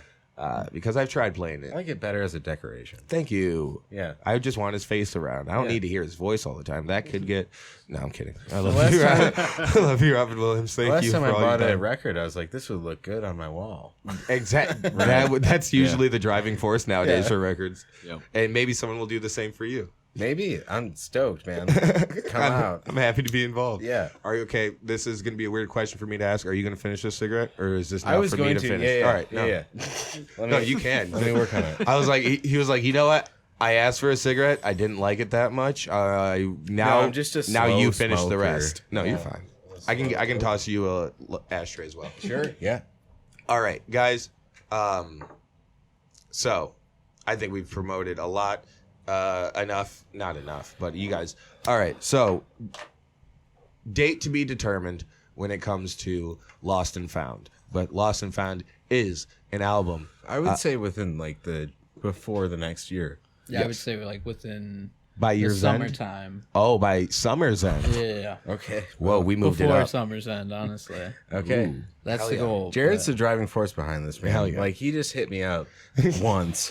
Because I've tried playing I it. like it better as a decoration. Thank you. Yeah. I just want his face around. I don't Yeah. need to hear his voice all the time. That could get. No, I'm kidding. I love last you. time- I love you, Robin Williams. Thank Last you time for I all bought you've a done. record, I was like, "This would look good on my wall." Exactly. That's usually the driving force nowadays Yeah. for records. Yep. And maybe someone will do the same for you. Maybe I'm stoked, man. Come out. I'm happy to be involved. Yeah. Are you okay? This is going to be a weird question for me to ask. Are you going to finish this cigarette, or is this I not was for going me to to. finish? Yeah. All right. No, Yeah. Let no, me- you can. Let me work on it. I was like, he was like, you know what? I asked for a cigarette. I didn't like it that much. Now I'm just a now slow you finish the smoker. rest. No, you're Yeah. fine. I can toss you a ashtray as well. Sure. Yeah. All right, guys. So I think we've promoted a lot. Enough, not enough, but you guys. All right, so date to be determined when it comes to Lost and Found. But Lost and Found is an album. I would say within like before the next year. Yeah, I would say like within By the year's end? summertime. Oh, by summer's end. Yeah. Okay. Whoa, we moved Before it up. summer's end, honestly. Okay. Ooh. That's Hell the yeah. goal. Jared's the driving force behind this, man. Hell yeah. Like he just hit me up once.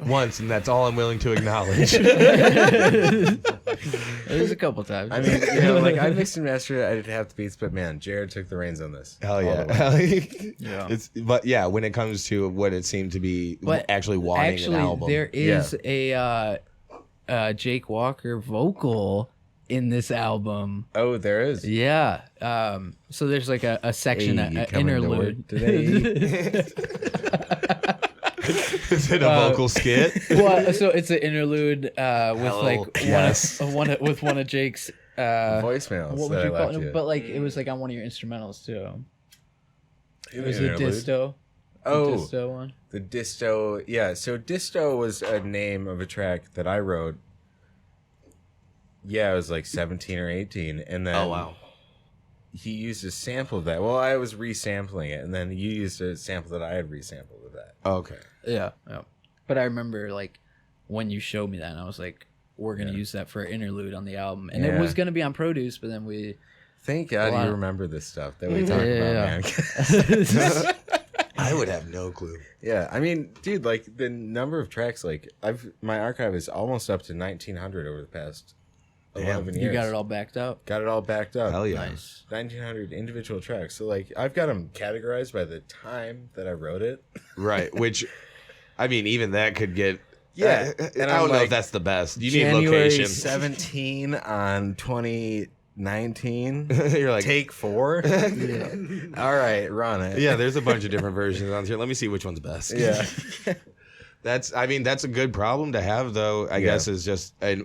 Once, and that's all I'm willing to acknowledge. There's a couple times. I mean, you know, like I mixed and mastered it. I did half the beats, but man, Jared took the reins on this. Hell All yeah. the way. Yeah. But yeah, when it comes to what it seemed to be actually wanting an album. there is a Jake Walker vocal in this album. Oh, there is. Yeah. So there's like a section, Hey, you an coming to interlude. work today? Is it a vocal skit? Well, so it's an interlude with Hell like yes. one of Jake's. Voicemails. What that would you I call left it? you. But like it was like on one of your instrumentals too. It was a Interlude? disto. Oh, Disto one. the disto. Yeah, so disto was a name of a track that I wrote. Yeah, I was like 17 or 18, and then Oh wow. he used a sample of that. Well, I was resampling it, and then you used a sample that I had resampled of that. Okay. Yeah. But I remember like when you showed me that, and I was like, "We're gonna use that for an interlude on the album," and it Yeah. was gonna be on Produce, but then we. Thank God Wow. you remember this stuff that we talk Yeah. about, man. I would have no clue. Yeah, I mean, dude, like the number of tracks, like my archive is almost up to 1,900 over the past 11 years. You got it all backed up. Got it all backed up. Hell yeah. Nice. 1,900 individual tracks. So like, I've got them categorized by the time that I wrote it. Right. Which, I mean, even that could get Yeah, I and don't I'm know like, if that's the best. You need January location. 17 on 2019. You're like, Take 4. All right, run it. yeah, there's a bunch of different versions on here. Let me see which one's best. Yeah. That's a good problem to have, though. I guess is just a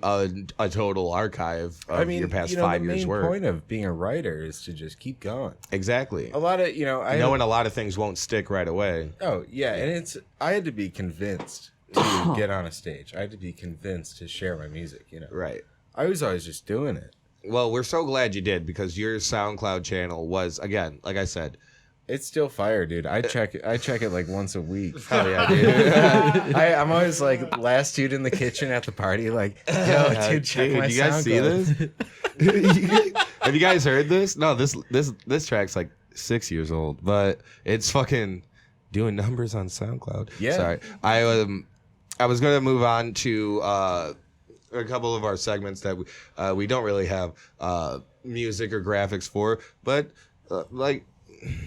total archive of your past 5 years' work. The main point of being a writer is to just keep going. Exactly. A lot of, knowing a lot of things won't stick right away. Oh, yeah, and I had to be convinced to get on a stage. I had to be convinced to share my music, Right. I was always just doing it. Well, we're so glad you did, because your SoundCloud channel was, again, like I said, it's still fire, dude. I check it like once a week. hell yeah, dude. I'm always like last dude in the kitchen at the party, like, yo, dude, check my you guys see SoundCloud. this? Have you guys heard this? No, this track's like 6 years old, but it's fucking doing numbers on SoundCloud. Yeah. Sorry. I was going to move on to a couple of our segments that we don't really have music or graphics for, but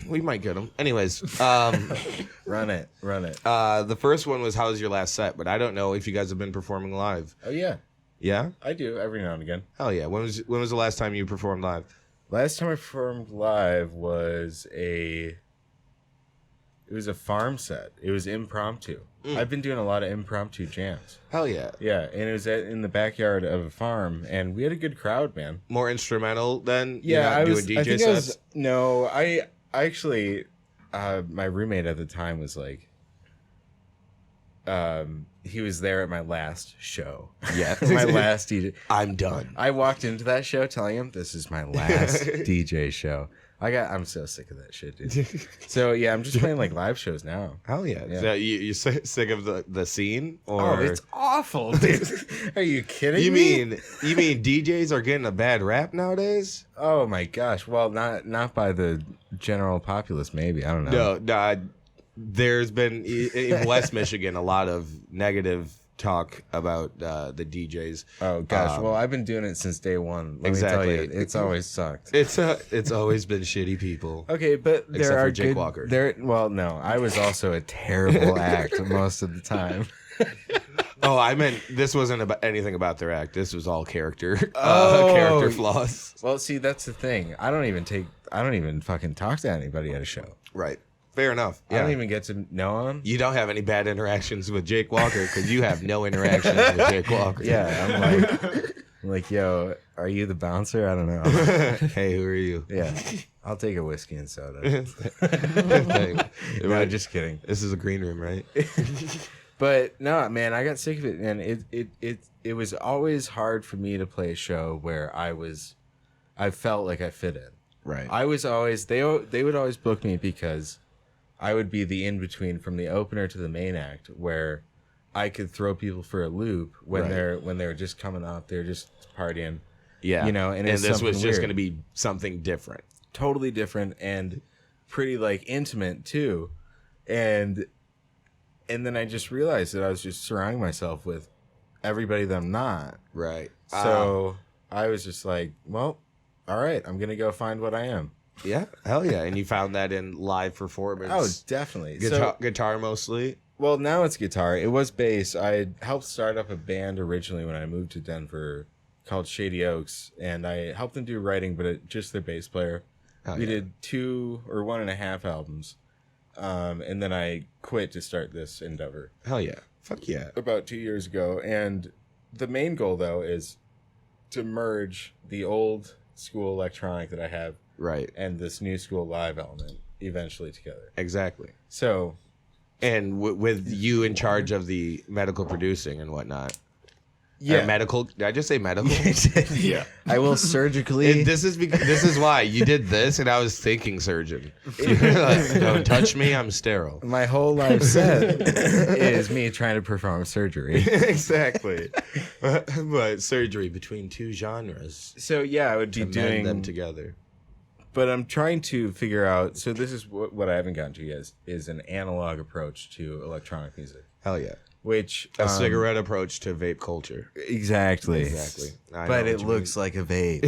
we might get them. Anyways, Run it. the first one was "How's your last set?" But I don't know if you guys have been performing live. Oh yeah, Yeah? I do every now and again. Hell yeah. When was the last time you performed live? Last time I performed live was a farm set. It was impromptu. I've been doing a lot of impromptu jams. Hell yeah. Yeah, and it was in the backyard of a farm, and we had a good crowd, man. More instrumental than Yeah, doing DJ sets? I actually, my roommate at the time was like, he was there at my last show. Yeah. My last DJ. I'm done. I walked into that show telling him this is my last DJ show. I'm so sick of that shit, dude. So yeah, I'm just playing like live shows now. Hell yeah. Yeah. So you're sick of the scene? Or Oh, it's awful, dude. Are you kidding you me? mean DJs are getting a bad rap nowadays? Oh my gosh. Well, not by the general populace, maybe. I don't know. No, there's been in West Michigan a lot of negative talk about the DJs. Oh gosh. Well, I've been doing it since day one. Let Exactly. me tell you, it's always sucked. It's always been shitty people. Okay, but Except there for are Jake good, Walker. Well, no, I was also a terrible act most of the time. Oh, I meant this wasn't about anything about their act. This was all character character flaws. Well, see, that's the thing. I don't even fucking talk to anybody at a show. Right. Fair enough. I don't even get to know him. You don't have any bad interactions with Jake Walker because you have no interactions with Jake Walker. Yeah, I'm like, yo, are you the bouncer? I don't know. Hey, who are you? Yeah, I'll take a whiskey and soda. Hey, No, just kidding. This is a green room, right? But no, man, I got sick of it, and it was always hard for me to play a show where I felt like I fit in. Right. I was always they would always book me because I would be the in between from the opener to the main act, where I could throw people for a loop when they're just coming up, they're just partying. Yeah. And this was something just weird. going to be something different. Totally different and pretty like intimate too, and then I just realized that I was just surrounding myself with everybody that I'm not. Right. So I was just like, well, all right, I'm gonna go find what I am. Yeah. Hell yeah. And you found that in live performance. Oh, definitely. Guitar mostly. Well, now it's guitar. It was bass. I helped start up a band originally when I moved to Denver called Shady Oaks, and I helped them do writing, but just their bass player. We did 2 or 1.5 albums, and then I quit to start this endeavor. Hell yeah. Fuck yeah. About 2 years ago, and the main goal, though, is to merge the old school electronic that I have Right. and this new school live element eventually together. Exactly. So... And with you in charge of the medical producing and whatnot. Yeah. Medical. Did I just say medical? Yeah. I will surgically... This is why you did this, and I was thinking surgeon. You're like, don't touch me, I'm sterile. My whole life set is me trying to perform surgery. Exactly. But surgery between two genres. So yeah, I would be To mend doing them together. But I'm trying to figure out. So this is what I haven't gotten to yet is an analog approach to electronic music, Hell yeah. which A cigarette approach to vape culture. exactly, Exactly. I know But what it you looks like a vape.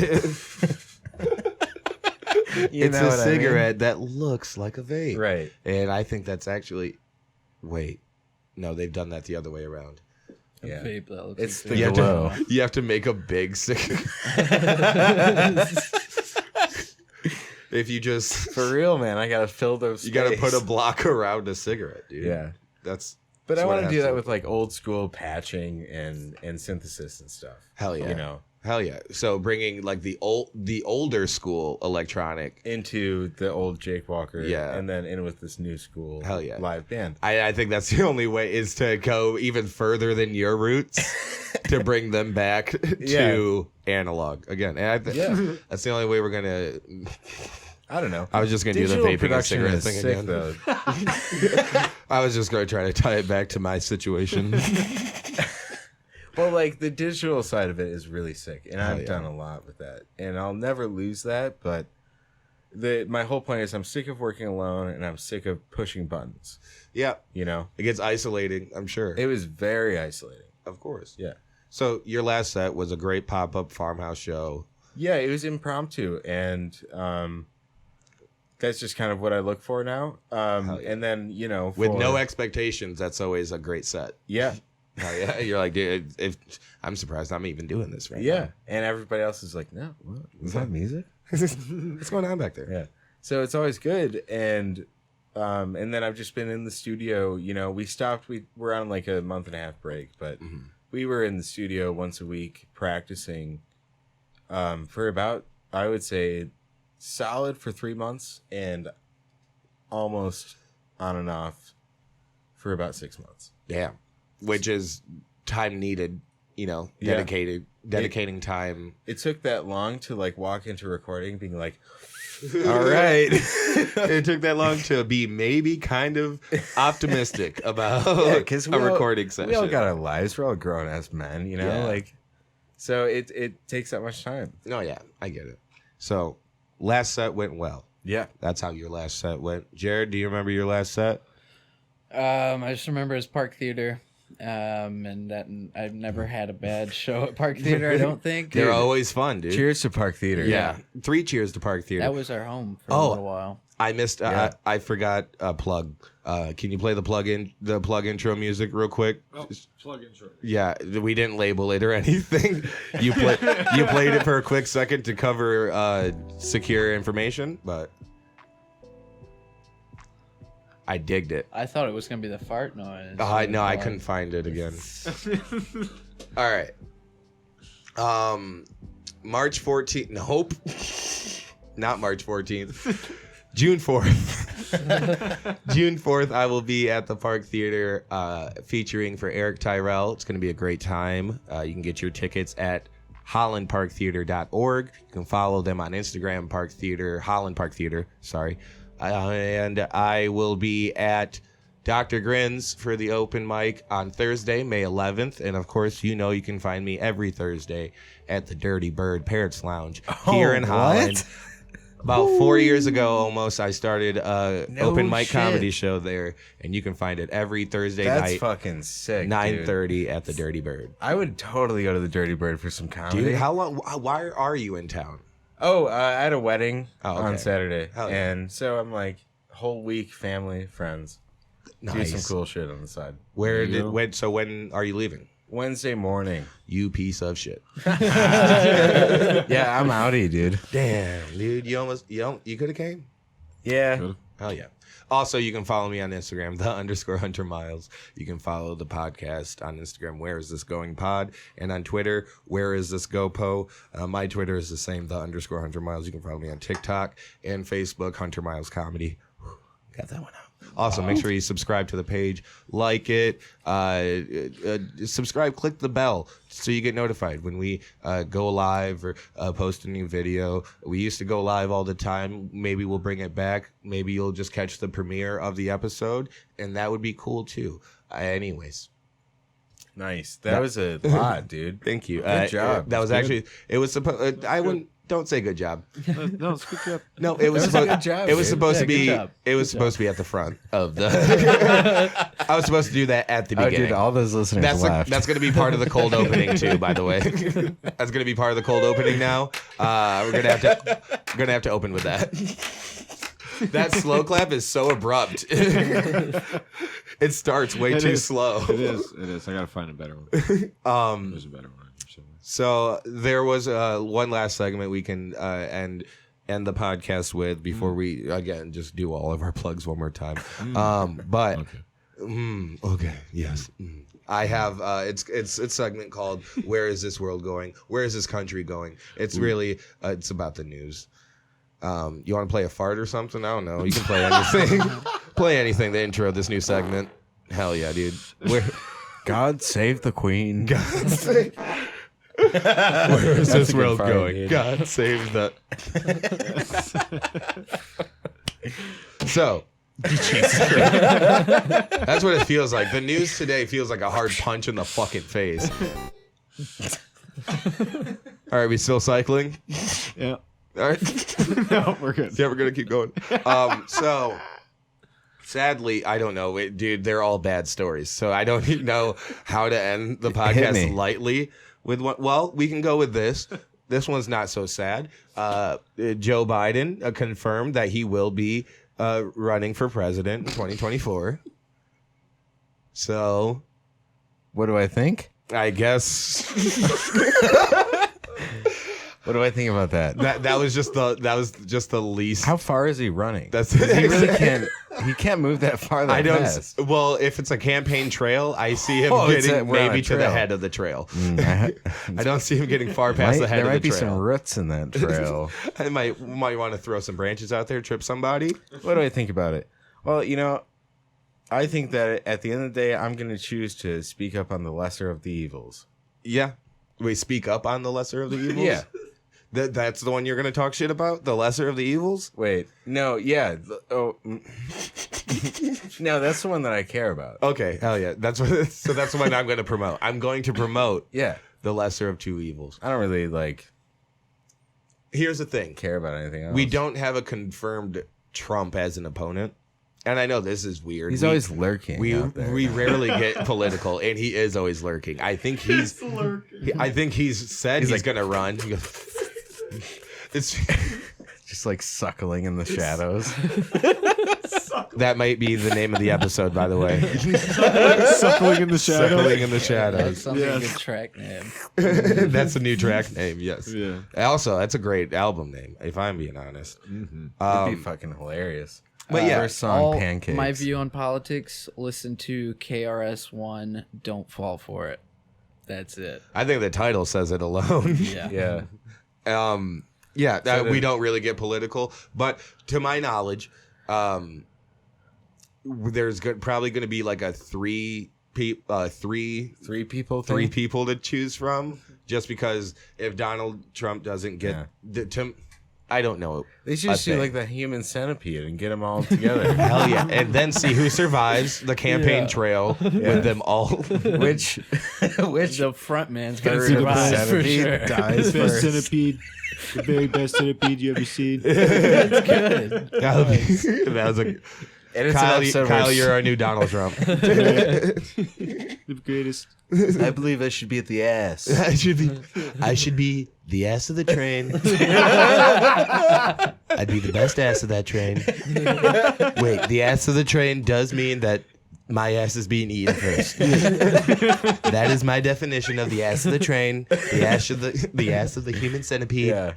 It's a cigarette that looks like a vape. Right. And I think that's actually... Wait. No, they've done that the other way around. Yeah. Vape that looks It's like the You glow. you have to make a big cigarette. If you just For real, man. I gotta fill those. you got to put a space. block around a cigarette, dude. Yeah. That's But I what want it to has do that to- with like old school patching and synthesis and stuff. hell yeah. You know, Hell yeah. So bringing like the older school electronic. into the old Jake Walker. Yeah. And then in with this new school. Hell yeah. Live band. I think that's the only way is to go even further than your roots to bring them back to analog again. And that's the only way we're gonna. I don't know. I was just gonna do the Digital vaping and production cigarette is thing sick, again. though. I was just gonna try to tie it back to my situation. Well, like the digital side of it is really sick, and I've yeah. done a lot with that, and I'll never lose that. But my whole point is, I'm sick of working alone, and I'm sick of pushing buttons. Yeah, You know, it gets isolating. I'm sure. it was very isolating. Of course. Yeah, So your last set was a great pop-up farmhouse show. yeah, it was impromptu, and that's just kind of what I look for now. And then With no expectations, that's always a great set. yeah. Hell yeah. You're like, dude, I'm surprised I'm even doing this right Yeah, and everybody else is like, no, what? Is that music? now. What's going on back there? Yeah, so it's always good, and then I've just been in the studio. We stopped. We're on like a month and a half break, but we were in the studio once a week practicing for about, I would say, solid for 3 months, and almost on and off for about 6 months. Yeah. Which is time needed, Yeah. dedicating time. It took that long to like walk into recording being like, all right. It took that long to be maybe kind of optimistic about because a recording session. We all got our lives. We're all grown as men, Yeah. like, so it takes that much time. No, yeah, I get it. So, last set went well. Yeah. That's how your last set went. Jared, do you remember your last set? I just remember it was Park Theater, and that I've never had a bad show at Park Theater. I don't think They're always fun, dude. Cheers to Park Theater. Yeah. 3 cheers to Park Theater. that was our home for a Oh. little while. I missed. Yeah. I forgot a plug. Can you play the plug intro music real quick? Oh, plug intro. Yeah, we didn't label it or anything. You played it for a quick second to cover secure information, but I digged it. I thought it was gonna be the fart noise. No, I couldn't find it again. All right. March 14th. Nope. Not March 14th. June 4th. June 4th, I will be at the Park Theater featuring for Eric Tyrell. It's going to be a great time. You can get your tickets at hollandparktheater.org. You can follow them on Instagram, Park Theater, Holland Park Theater, sorry. And I will be at Dr. Grins for the open mic on Thursday, May 11th. And of course, you can find me every Thursday at the Dirty Bird Parrots Lounge here in Holland. About 4 years ago, almost, I started a open mic comedy show there, and you can find it every Thursday That's night, fucking sick. 9:30 at the Dirty Bird. I would totally go to the Dirty Bird for some comedy. Dude, how long? Why are you in town? Oh, I had a wedding Oh, on okay. Saturday, Hell yeah. and so I'm like whole week, family, friends, do some cool shit on the side. When are you leaving? Wednesday morning. You piece of shit. Yeah, I'm outie, dude. Damn, dude, you could have came. Yeah. Hell yeah. Also, you can follow me on Instagram, _Hunter Miles. You can follow the podcast on Instagram, Where Is This Going Pod, and on Twitter, Where Is This Go Po. My Twitter is the same, _Hunter Miles. You can follow me on TikTok and Facebook, Hunter Miles Comedy. Got that one out. Also, make sure you subscribe to the page, like it, subscribe, click the bell so you get notified when we go live or post a new video. We used to go live all the time. Maybe we'll bring it back. Maybe you'll just catch the premiere of the episode, and that would be cool too. Anyways. Nice. That was a lot, dude. Thank you. Good job. That was Good. actually, it was supposed, I wouldn't, don't say good job. No, it's a good job. No, it was That was a supposed. good job, It was dude. supposed Yeah, to be. good job. It was supposed to be at the front of the. I was supposed to do that at the Oh, beginning. dude, all those listeners That's left. going to be part of the cold opening too. By the way, that's going to be part of the cold opening now. We're gonna have to open with that. That slow clap is so abrupt. It starts way too slow. It is. I gotta find a better one. There's a better one somewhere. So there was one last segment we can end the podcast with before we again just do all of our plugs one more time. But okay, yes. I have it's a segment called "Where is this world going? Where is this country going?" It's really it's about the news. You want to play a fart or something? I don't know. You can play anything. Play anything to intro this new segment. Hell yeah, dude. God save the Queen. God save. Where is this world fart, going? dude. God save the. So. That's what it feels like. The news today feels like a hard punch in the fucking face. All right, we still cycling? Yeah. All right. No, we're good. Yeah, we're gonna keep going. So sadly, I don't know, dude. They're all bad stories, so I don't even know how to end the podcast lightly with one. Well, we can go with this. This one's not so sad. Joe Biden confirmed that he will be running for president in 2024. So, What do I think? I guess What do I think about that? that was just the least. How far is he running? That's he really can't. He can't move that far. That I don't. fast. Well, if it's a campaign trail, I see him Oh, we're getting on a maybe to the trail. head of the trail. I don't see him getting far past the head There of the might be trail. some roots in that trail. I might want to throw some branches out there, trip somebody. What do I think about it? Well, I think that at the end of the day, I'm going to choose to speak up on the lesser of the evils. Yeah, we speak up on the lesser of the evils. Yeah. That's the one you're going to talk shit about, the lesser of the evils. Wait, no, yeah. No, that's the one that I care about. Okay, hell yeah. That's what. So that's the one I'm going to promote. I'm going to promote Yeah. the lesser of two evils. I don't really, Here's the thing. care about anything else. We don't have a confirmed Trump as an opponent. And I know this is weird. He's always lurking out there. We rarely get political, and he is always lurking. I think he's said he's going to run. He goes, it's just like suckling in the shadows. that might be the name of the episode, by the way. Suckling in the shadows. Suckling in the That shadows. sounds like a good track name. That's a new track name. Yes. Yeah. Also, that's a great album name, if I'm being honest. It'd be fucking hilarious. But yeah, First song, All Pancakes. my view on politics: listen to KRS-One. Don't fall for it. That's it. I think the title says it alone. Yeah. Yeah. We don't really get political, but to my knowledge, there's probably going to be like a three people to choose from, just because if Donald Trump doesn't get I don't know. They should just do thing. like the human centipede and get them all together. Hell yeah, and then see who survives the campaign trail with them all. which The front man's gonna third of the survive for centipede sure. dies Best first. centipede. The very best centipede you ever seen. That's good. That was a And it's an episode where Kyle, you're our new Donald Trump. The greatest. I believe I should be at the ass. I should be the ass of the train. I'd be the best ass of that train. Wait, the ass of the train does mean that my ass is being eaten first. That is my definition of the ass of the train. The ass of the human centipede. Yeah.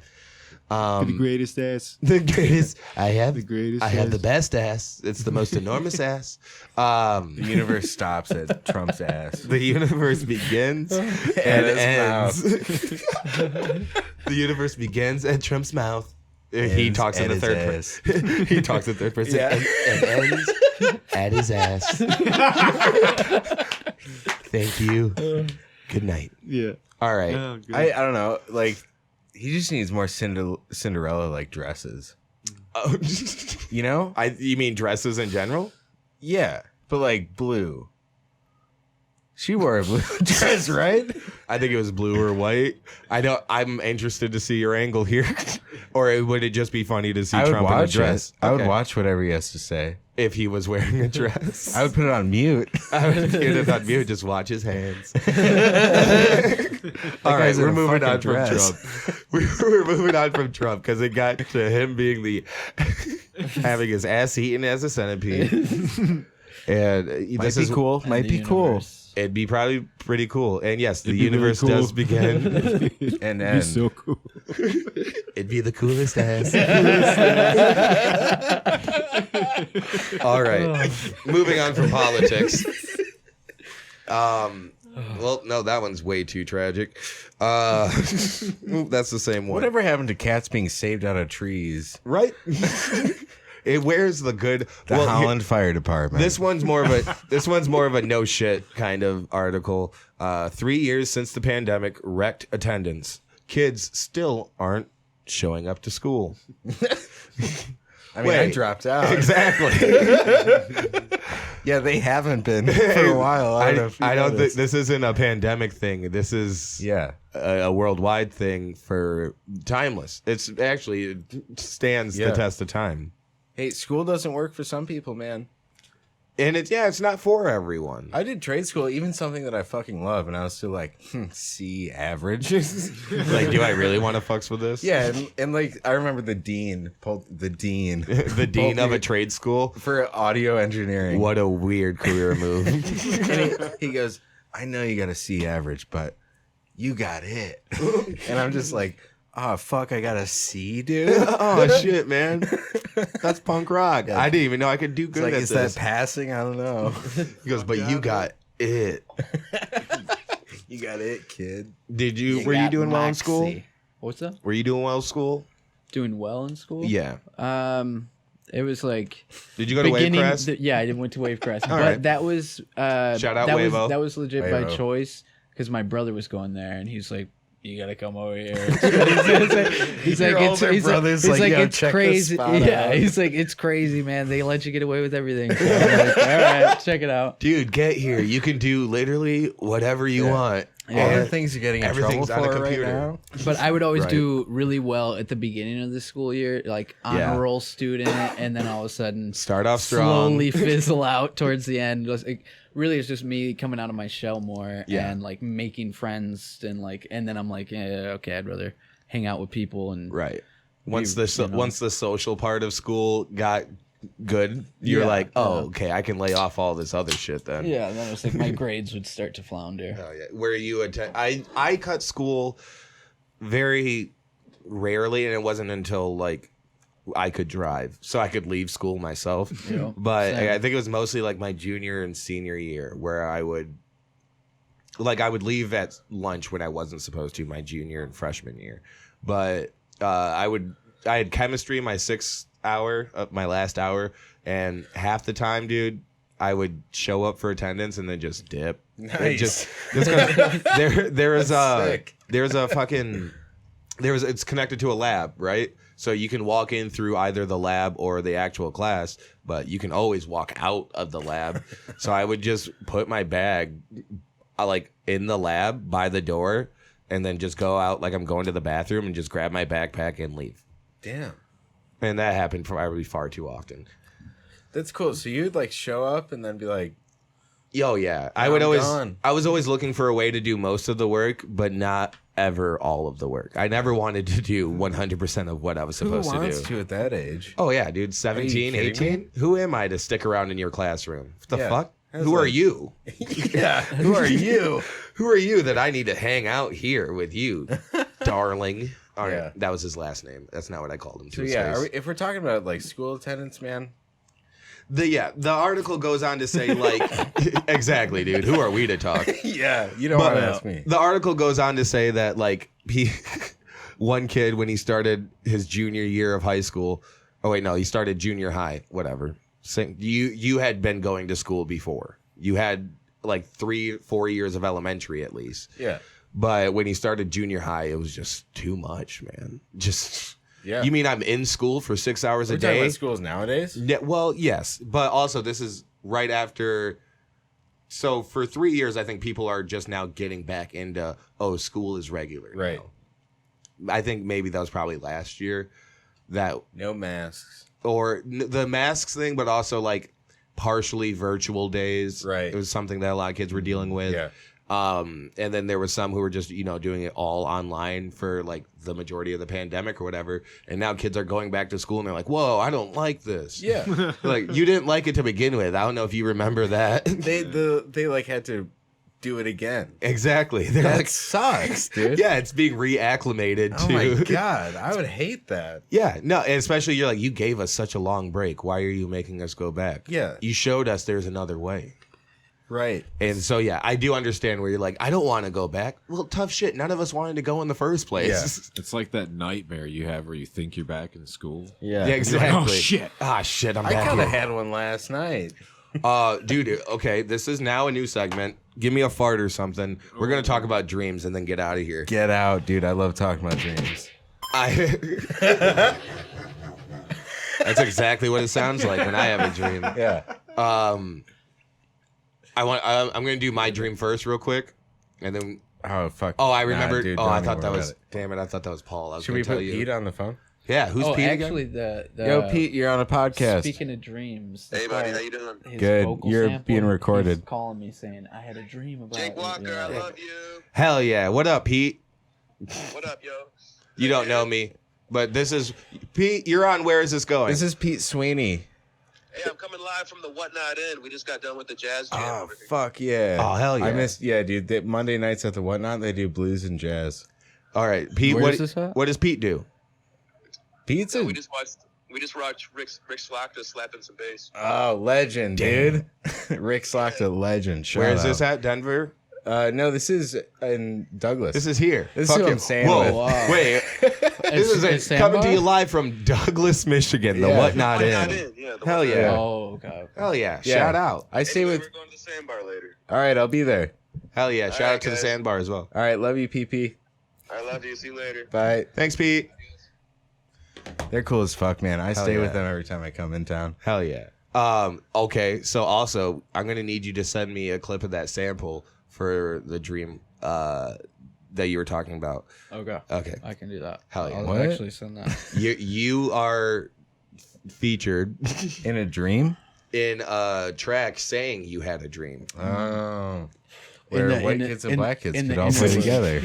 The greatest ass. The greatest. I have The greatest I have ass. the best ass. It's the most enormous ass. The universe stops at Trump's ass. The universe begins and his ends. The universe begins at Trump's mouth. He Ends talks in at the his third ass. person. He talks in third person and ends at his ass. Thank you. Good night. Yeah. All right. Oh, good. I don't know. Like, he just needs more Cinderella like dresses. Oh, You know? you mean dresses in general? Yeah, but like blue. She wore a blue dress, right? I think it was blue or white. I'm interested to see your angle here. Or would it just be funny to see Trump in a dress? I would watch whatever he has to say. If he was wearing a dress. I would put it on mute. I would put it on mute. Just watch his hands. All right, we're moving on from Trump. We're moving on from Trump because it got to him being having his ass eaten as a centipede. And Might be cool. Might be cool. It'd be probably pretty cool. And yes, the universe does begin and It'd end. be so cool. It'd be the coolest ass. All right. Moving on from politics. Well, no, that one's way too tragic. That's the same one. Whatever happened to cats being saved out of trees? Right? It wears the good. The Holland Fire Department. This one's more of a no shit kind of article. 3 years since the pandemic wrecked attendance. Kids still aren't showing up to school. I mean, I dropped out. Exactly. Yeah, they haven't been for a while. I don't think this isn't a pandemic thing. This is a worldwide thing for timeless. It stands the test of time. Hey, school doesn't work for some people, man. And it's not for everyone. I did trade school, even something that I fucking love, and I was still like, C average. Like, do I really want to fucks with this? Yeah, and like I remember the dean the dean of a trade school for audio engineering. What a weird career move. And he goes, I know you got a C average, but you got it. And I'm just like, oh fuck, I got a C, dude. Oh shit, man. That's punk rock. I didn't even know I could do good like, at is this. that passing? I don't know. He goes, but you got it. You got it, kid. Were you doing well in school? What's that? Were you doing well in school? Doing well in school? Yeah. It was like. Did you go to Wavecrest? Yeah, I went to Wavecrest. But right. That was. Shout out Wavo. That was legit Wavo. by choice because my brother was going there and he's like, you gotta come over here. He's like, it's crazy. Yeah, he's like, it's crazy, man. They let you get away with everything. So I'm like, all right, check it out, dude. Get here. You can do literally whatever you want. All the things you're getting in trouble everything's on a for right computer. now. But I would always do really well at the beginning of the school year, like honor roll student, and then all of a sudden start off strong, slowly fizzle out towards the end. Really, it's just me coming out of my shell more and like making friends and then I'm like, yeah, okay, I'd rather hang out with people and once the social part of school got good, you're like, oh, okay, I can lay off all this other shit then. Yeah, and then it was like my grades would start to flounder. Oh, yeah. Where you attend? I cut school very rarely, and it wasn't until like I could drive, so I could leave school myself. Yeah. But Same. I think it was mostly like my junior and senior year where I would leave at lunch when I wasn't supposed to, my junior and freshman year. But I had chemistry my 6th hour, my last hour, and half the time, dude, I would show up for attendance and then just dip. Nice. It's connected to a lab, right? So you can walk in through either the lab or the actual class, but you can always walk out of the lab. So I would just put my bag like in the lab by the door and then just go out like I'm going to the bathroom and just grab my backpack and leave. Damn. And that happened probably far too often. That's cool. So you'd like show up and then be like, oh yeah. I was always looking for a way to do most of the work, but not ever all of the work. I never wanted to do 100% of what I was supposed to do. Who wants to at that age? Oh yeah, dude, 17, 18. Who am I to stick around in your classroom? What the fuck? Who are you? Yeah, who are you? Who are you that I need to hang out here with you, darling? All right, Yeah. that was his last name. That's not what I called him. To So his yeah, face. if we're talking about like school attendance, man. The article goes on to say like exactly, dude. Who are we to talk? Yeah, you don't want to ask me. The article goes on to say that like one kid when he started his junior year of high school. Oh wait, no, he started junior high. Whatever. You had been going to school before. You had like 3-4 years of elementary at least. Yeah. But when he started junior high, it was just too much, man. Just. Yeah. You mean I'm in school for 6 hours a We're talking day? about schools nowadays? Yeah, well, yes, but also this is right after so for 3 years, I think people are just now getting back into, school is regular. Right. Know? I think maybe that was probably last year that, No masks. or the masks thing, but also like partially virtual days. Right. It was something that a lot of kids were dealing with. Yeah. And then there was some who were just, doing it all online for like the majority of the pandemic or whatever. And now kids are going back to school and they're like, whoa, I don't like this. Yeah. Like, you didn't like it to begin with. I don't know if you remember that. They like had to do it again. Exactly. They're That like, sucks, dude. yeah, it's being reacclimated Oh to. my god, I would hate that. Yeah, no, and especially you're like, you gave us such a long break. Why are you making us go back? Yeah. You showed us there's another way. Right. And so, yeah, I do understand where you're like, I don't want to go back. Well, tough shit. None of us wanted to go in the first place. Yeah. It's like that nightmare you have where you think you're back in school. Yeah. Yeah, exactly. Oh, shit. Ah, shit, I'm I back kind of here. had one last night. Dude, okay, this is now a new segment. Give me a fart or something. We're going to talk about dreams and then get out of here. Get out, dude. I love talking about dreams. That's exactly what it sounds like when I have a dream. Yeah. I'm going to do my dream first real quick. And then, Oh, fuck. I remembered. Dude, I don't thought even that worry was, about it. damn it, I thought that was Paul. I was Should going we to tell put you. Pete on the phone? Yeah, who's Pete actually, again? Yo, Pete, you're on a podcast. Speaking of dreams. Hey, buddy, how you doing? his Good. vocal You're sample, being recorded. He's calling me saying, I had a dream about Jake you." Walker, Yeah. I love you. Hell yeah. What up, Pete? What up, yo? You don't know me, but this is, Pete, you're on Where Is This Going? This is Pete Sweeney. Hey, I'm coming live from the Whatnot Inn. We just got done with the jazz jam. Oh, over here. fuck yeah. Oh, hell yeah. I missed, dude. Monday nights at the Whatnot, they do blues and jazz. All right, Pete, Where's this at? what does Pete do? Pizza? So we just watched Rick Slackter slapping some bass. Oh, legend, dude. Rick Slackter, legend. Shout Where is out. this at? Denver? No, this is in Douglas. This is here. This is Fuck what it. I'm saying. Whoa, Wow. wait. This is It's coming to Sandbar? you live from Douglas, Michigan, the Yeah. Whatnot Whatnot Inn. Inn, yeah. The Hell Whatnot yeah. Inn. Oh, okay. Hell yeah. Yeah. Shout out. I stay Anyway, with. we're going to the sandbar later. All right, I'll be there. Hell yeah. Shout right, out to the guys. Sandbar as well. All right, love you, PP. I love you. See you later. Bye. Thanks, Pete. They're cool as fuck, man. I Hell stay with yeah. them every time I come in town. Hell yeah. Okay, so also, I'm going to need you to send me a clip of that sample for the dream that you were talking about. Okay. Okay. I can do that. Hell yeah. I'll What? actually send that. You are featured In a dream? in a track saying you had a dream. Oh. Where the- white in the- kids and in- black kids in could the- all in play the- together.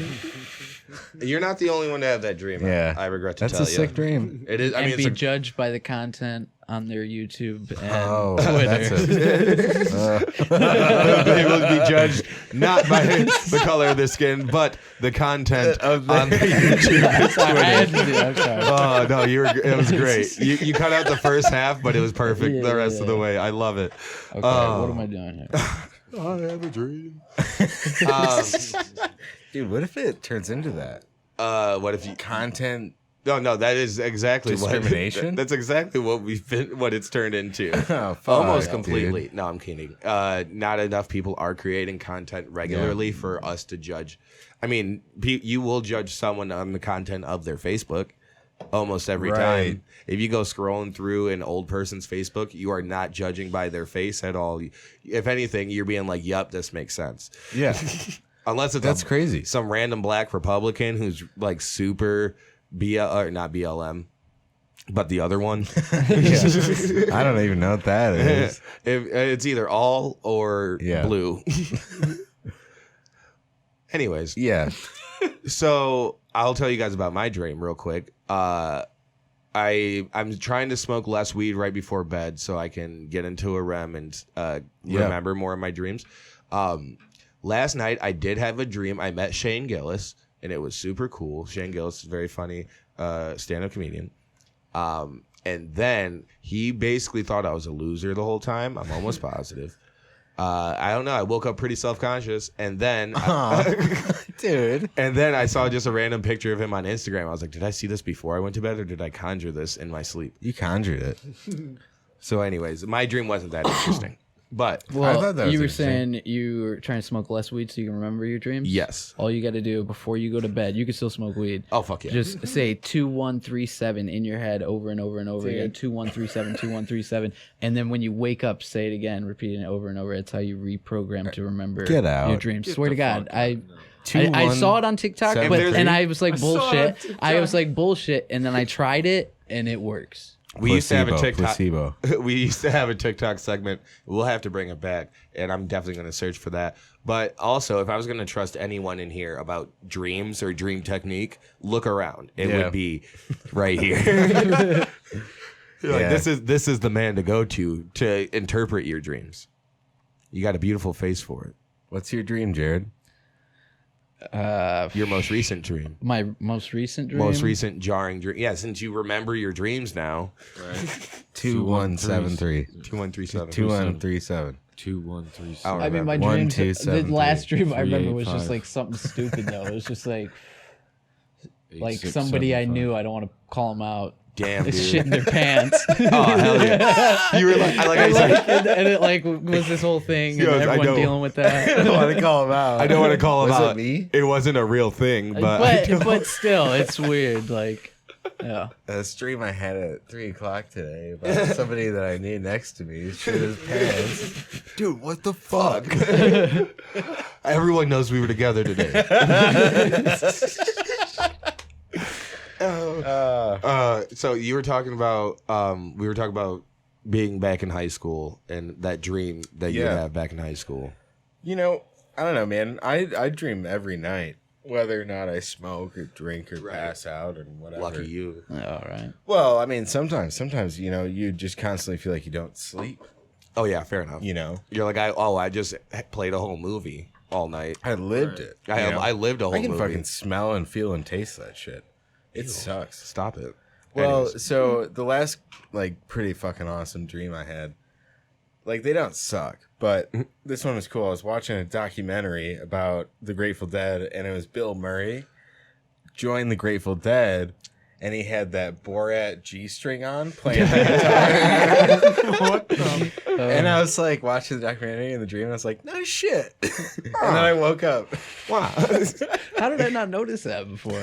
You're not the only one to have that dream. Yeah. I regret to That's tell a you. sick dream. It is. I And mean, be it's a, judged by the content on their YouTube and Oh, Twitter. that's they will be judged not by the color of their skin, but the content on their YouTube. I had to do that. I'm sorry. Oh no, it was great. You cut out the first half, but it was perfect Yeah, the rest of the yeah. way. I love it. Okay, what am I doing here? I have a dream. Dude, what if it turns into that? What if you? Content. No, that is exactly Discrimination? That's exactly what it's turned into. Oh, fuck, Almost dude. completely. No, I'm kidding. Not enough people are creating content regularly for us to judge. I mean, you will judge someone on the content of their Facebook almost every Right. time. If you go scrolling through an old person's Facebook, you are not judging by their face at all. If anything, you're being like, "Yup, this makes sense." Yeah. Unless it's That's crazy. some random black Republican who's like super or not BLM, but the other one. I don't even know what that is. It's either all or Yeah. blue. Anyways, Yeah. so I'll tell you guys about my dream real quick. I'm trying to smoke less weed right before bed so I can get into a REM and remember more of my dreams. Last night I did have a dream. I met Shane Gillis and it was super cool. Shane Gillis is a very funny stand-up comedian. And then he basically thought I was a loser the whole time. I'm almost positive. I don't know. I woke up pretty self-conscious, and then Dude. and then I saw just a random picture of him on Instagram. I was like, did I see this before I went to bed, or did I conjure this in my sleep? You conjured it. So anyways, my dream wasn't that interesting. But Well, thought that was you were interesting. saying you were trying to smoke less weed so you can remember your dreams? yes. All you got to do before you go to bed, you can still smoke weed. Oh, fuck yeah. Just say 2137 in your head over and over and over again. 2137, 2137. And then when you wake up, say it again, repeating it over and over. That's how you reprogram to remember Get out. your dreams. Swear to God. I I saw it on TikTok, seven, but three. and I was like, saw it on bullshit. TikTok. I was like, bullshit. And then I tried it, and it works. We used to have a Placebo. TikTok. We used to have a TikTok segment. We'll have to bring it back, and I'm definitely going to search for that. But also, if I was going to trust anyone in here about dreams or dream technique, look around. It would be right here. Like, this is the man to go to interpret your dreams. You got a beautiful face for it. What's your dream, Jared? Your most recent dream. My most recent dream? Most recent jarring dream. Yeah, since you remember your dreams now. Right. 2173. 2137. 2137. 2137. Oh, I mean, my One, dreams. two, The seven, last three, dream I remember 3, was 8, just 5. like something stupid though. It was just like 8, 6, somebody 7, I 5. knew. I don't want to call them out. Damn, dude. Shit in their pants. Oh, hell yeah. You were like I said, and it like was this whole thing, and Yes, I everyone know. dealing with I that. don't want to call him out. I don't want to call him Was out. it me? It wasn't a real thing, but I don't- but still, it's weird. Like, yeah. A stream I had at 3 o'clock today about somebody that I knew next to me shit his pants. dude, what the fuck? Everyone knows we were together today. So you were talking about we were talking about being back in high school and that dream that you Yeah. have back in high school. You know, I don't know, man. I dream every night, whether or not I smoke or drink or pass out or whatever. Lucky you. All right. Well, I mean, sometimes, you know, you just constantly feel like you don't sleep. Oh yeah, fair enough. You know, You're like I just played a whole movie all night. I lived it. you know? I lived a whole I can movie. fucking smell and feel and taste that shit. It sucks. Stop it. Well, Anyways. so the last like pretty fucking awesome dream I had, like they don't suck, but this one was cool. I was watching a documentary about the Grateful Dead, and it was Bill Murray joined the Grateful Dead, and he had that Borat G string on playing the guitar. And I was like watching the documentary in the dream, and I was like, no shit. And then I woke up. Wow. How did I not notice that before?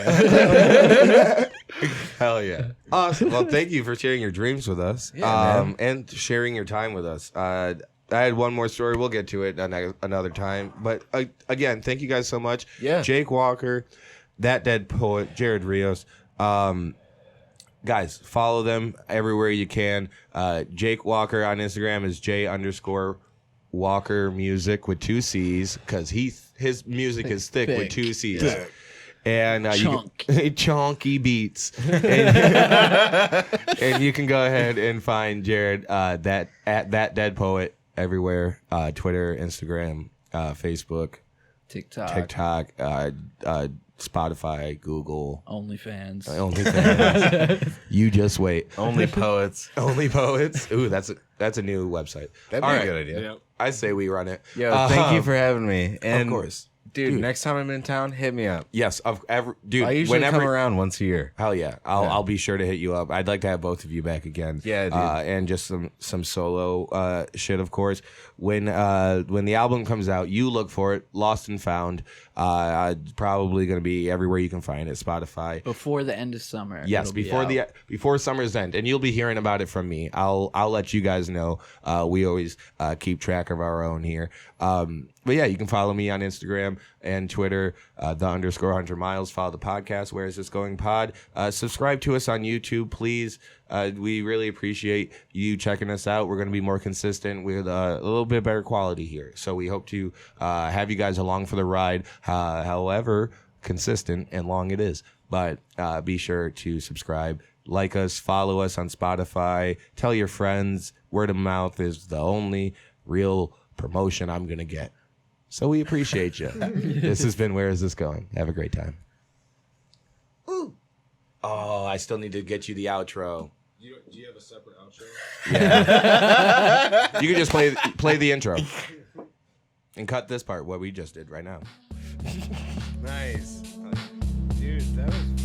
Hell yeah. Awesome. Well, thank you for sharing your dreams with us. Yeah, man. And sharing your time with us. I had one more story. We'll get to it another time. But again, thank you guys so much. Yeah. Jake Walker, ThatDeadPoet, Jared Rios. Guys, follow them everywhere you can. Jake Walker on Instagram is J_Walker Music with 2 C's because his music is thick with 2 C's. Thick. And Chunk. chunky beats. And you can go ahead and find Jared at ThatDeadPoet everywhere. Twitter, Instagram, Facebook, TikTok, Spotify, Google, OnlyFans. OnlyFans. You just wait. Only poets. Only Poets. Ooh, that's a new website. That'd be All a right. good idea. Yep. I say we run it. Yo, thank you for having me. And Of course. Dude, next time I'm in town, hit me up. Yes, dude. I usually whenever, come around once a year. Hell yeah. I'll be sure to hit you up. I'd like to have both of you back again. Yeah, dude. And just some solo shit, of course. When the album comes out, you look for it. Lost and Found. Probably going to be everywhere you can find it. Spotify. Before the end of summer. Yes, it'll be before out. before summer's end, and you'll be hearing about it from me. I'll let you guys know. We always keep track of our own here. But yeah, you can follow me on Instagram and Twitter, _100miles. Follow the podcast. Where is this going? Pod. Subscribe to us on YouTube, please. We really appreciate you checking us out. We're going to be more consistent with a little bit better quality here. So we hope to have you guys along for the ride. However consistent and long it is. But be sure to subscribe, like us, follow us on Spotify, tell your friends. Word of mouth is the only real promotion I'm going to get. So we appreciate you. This has been Where Is This Going? Have a great time. Ooh. Oh, I still need to get you the outro. Do you have a separate outro? Yeah. You can just play the intro. And cut this part, what we just did right now. Nice. Dude, that was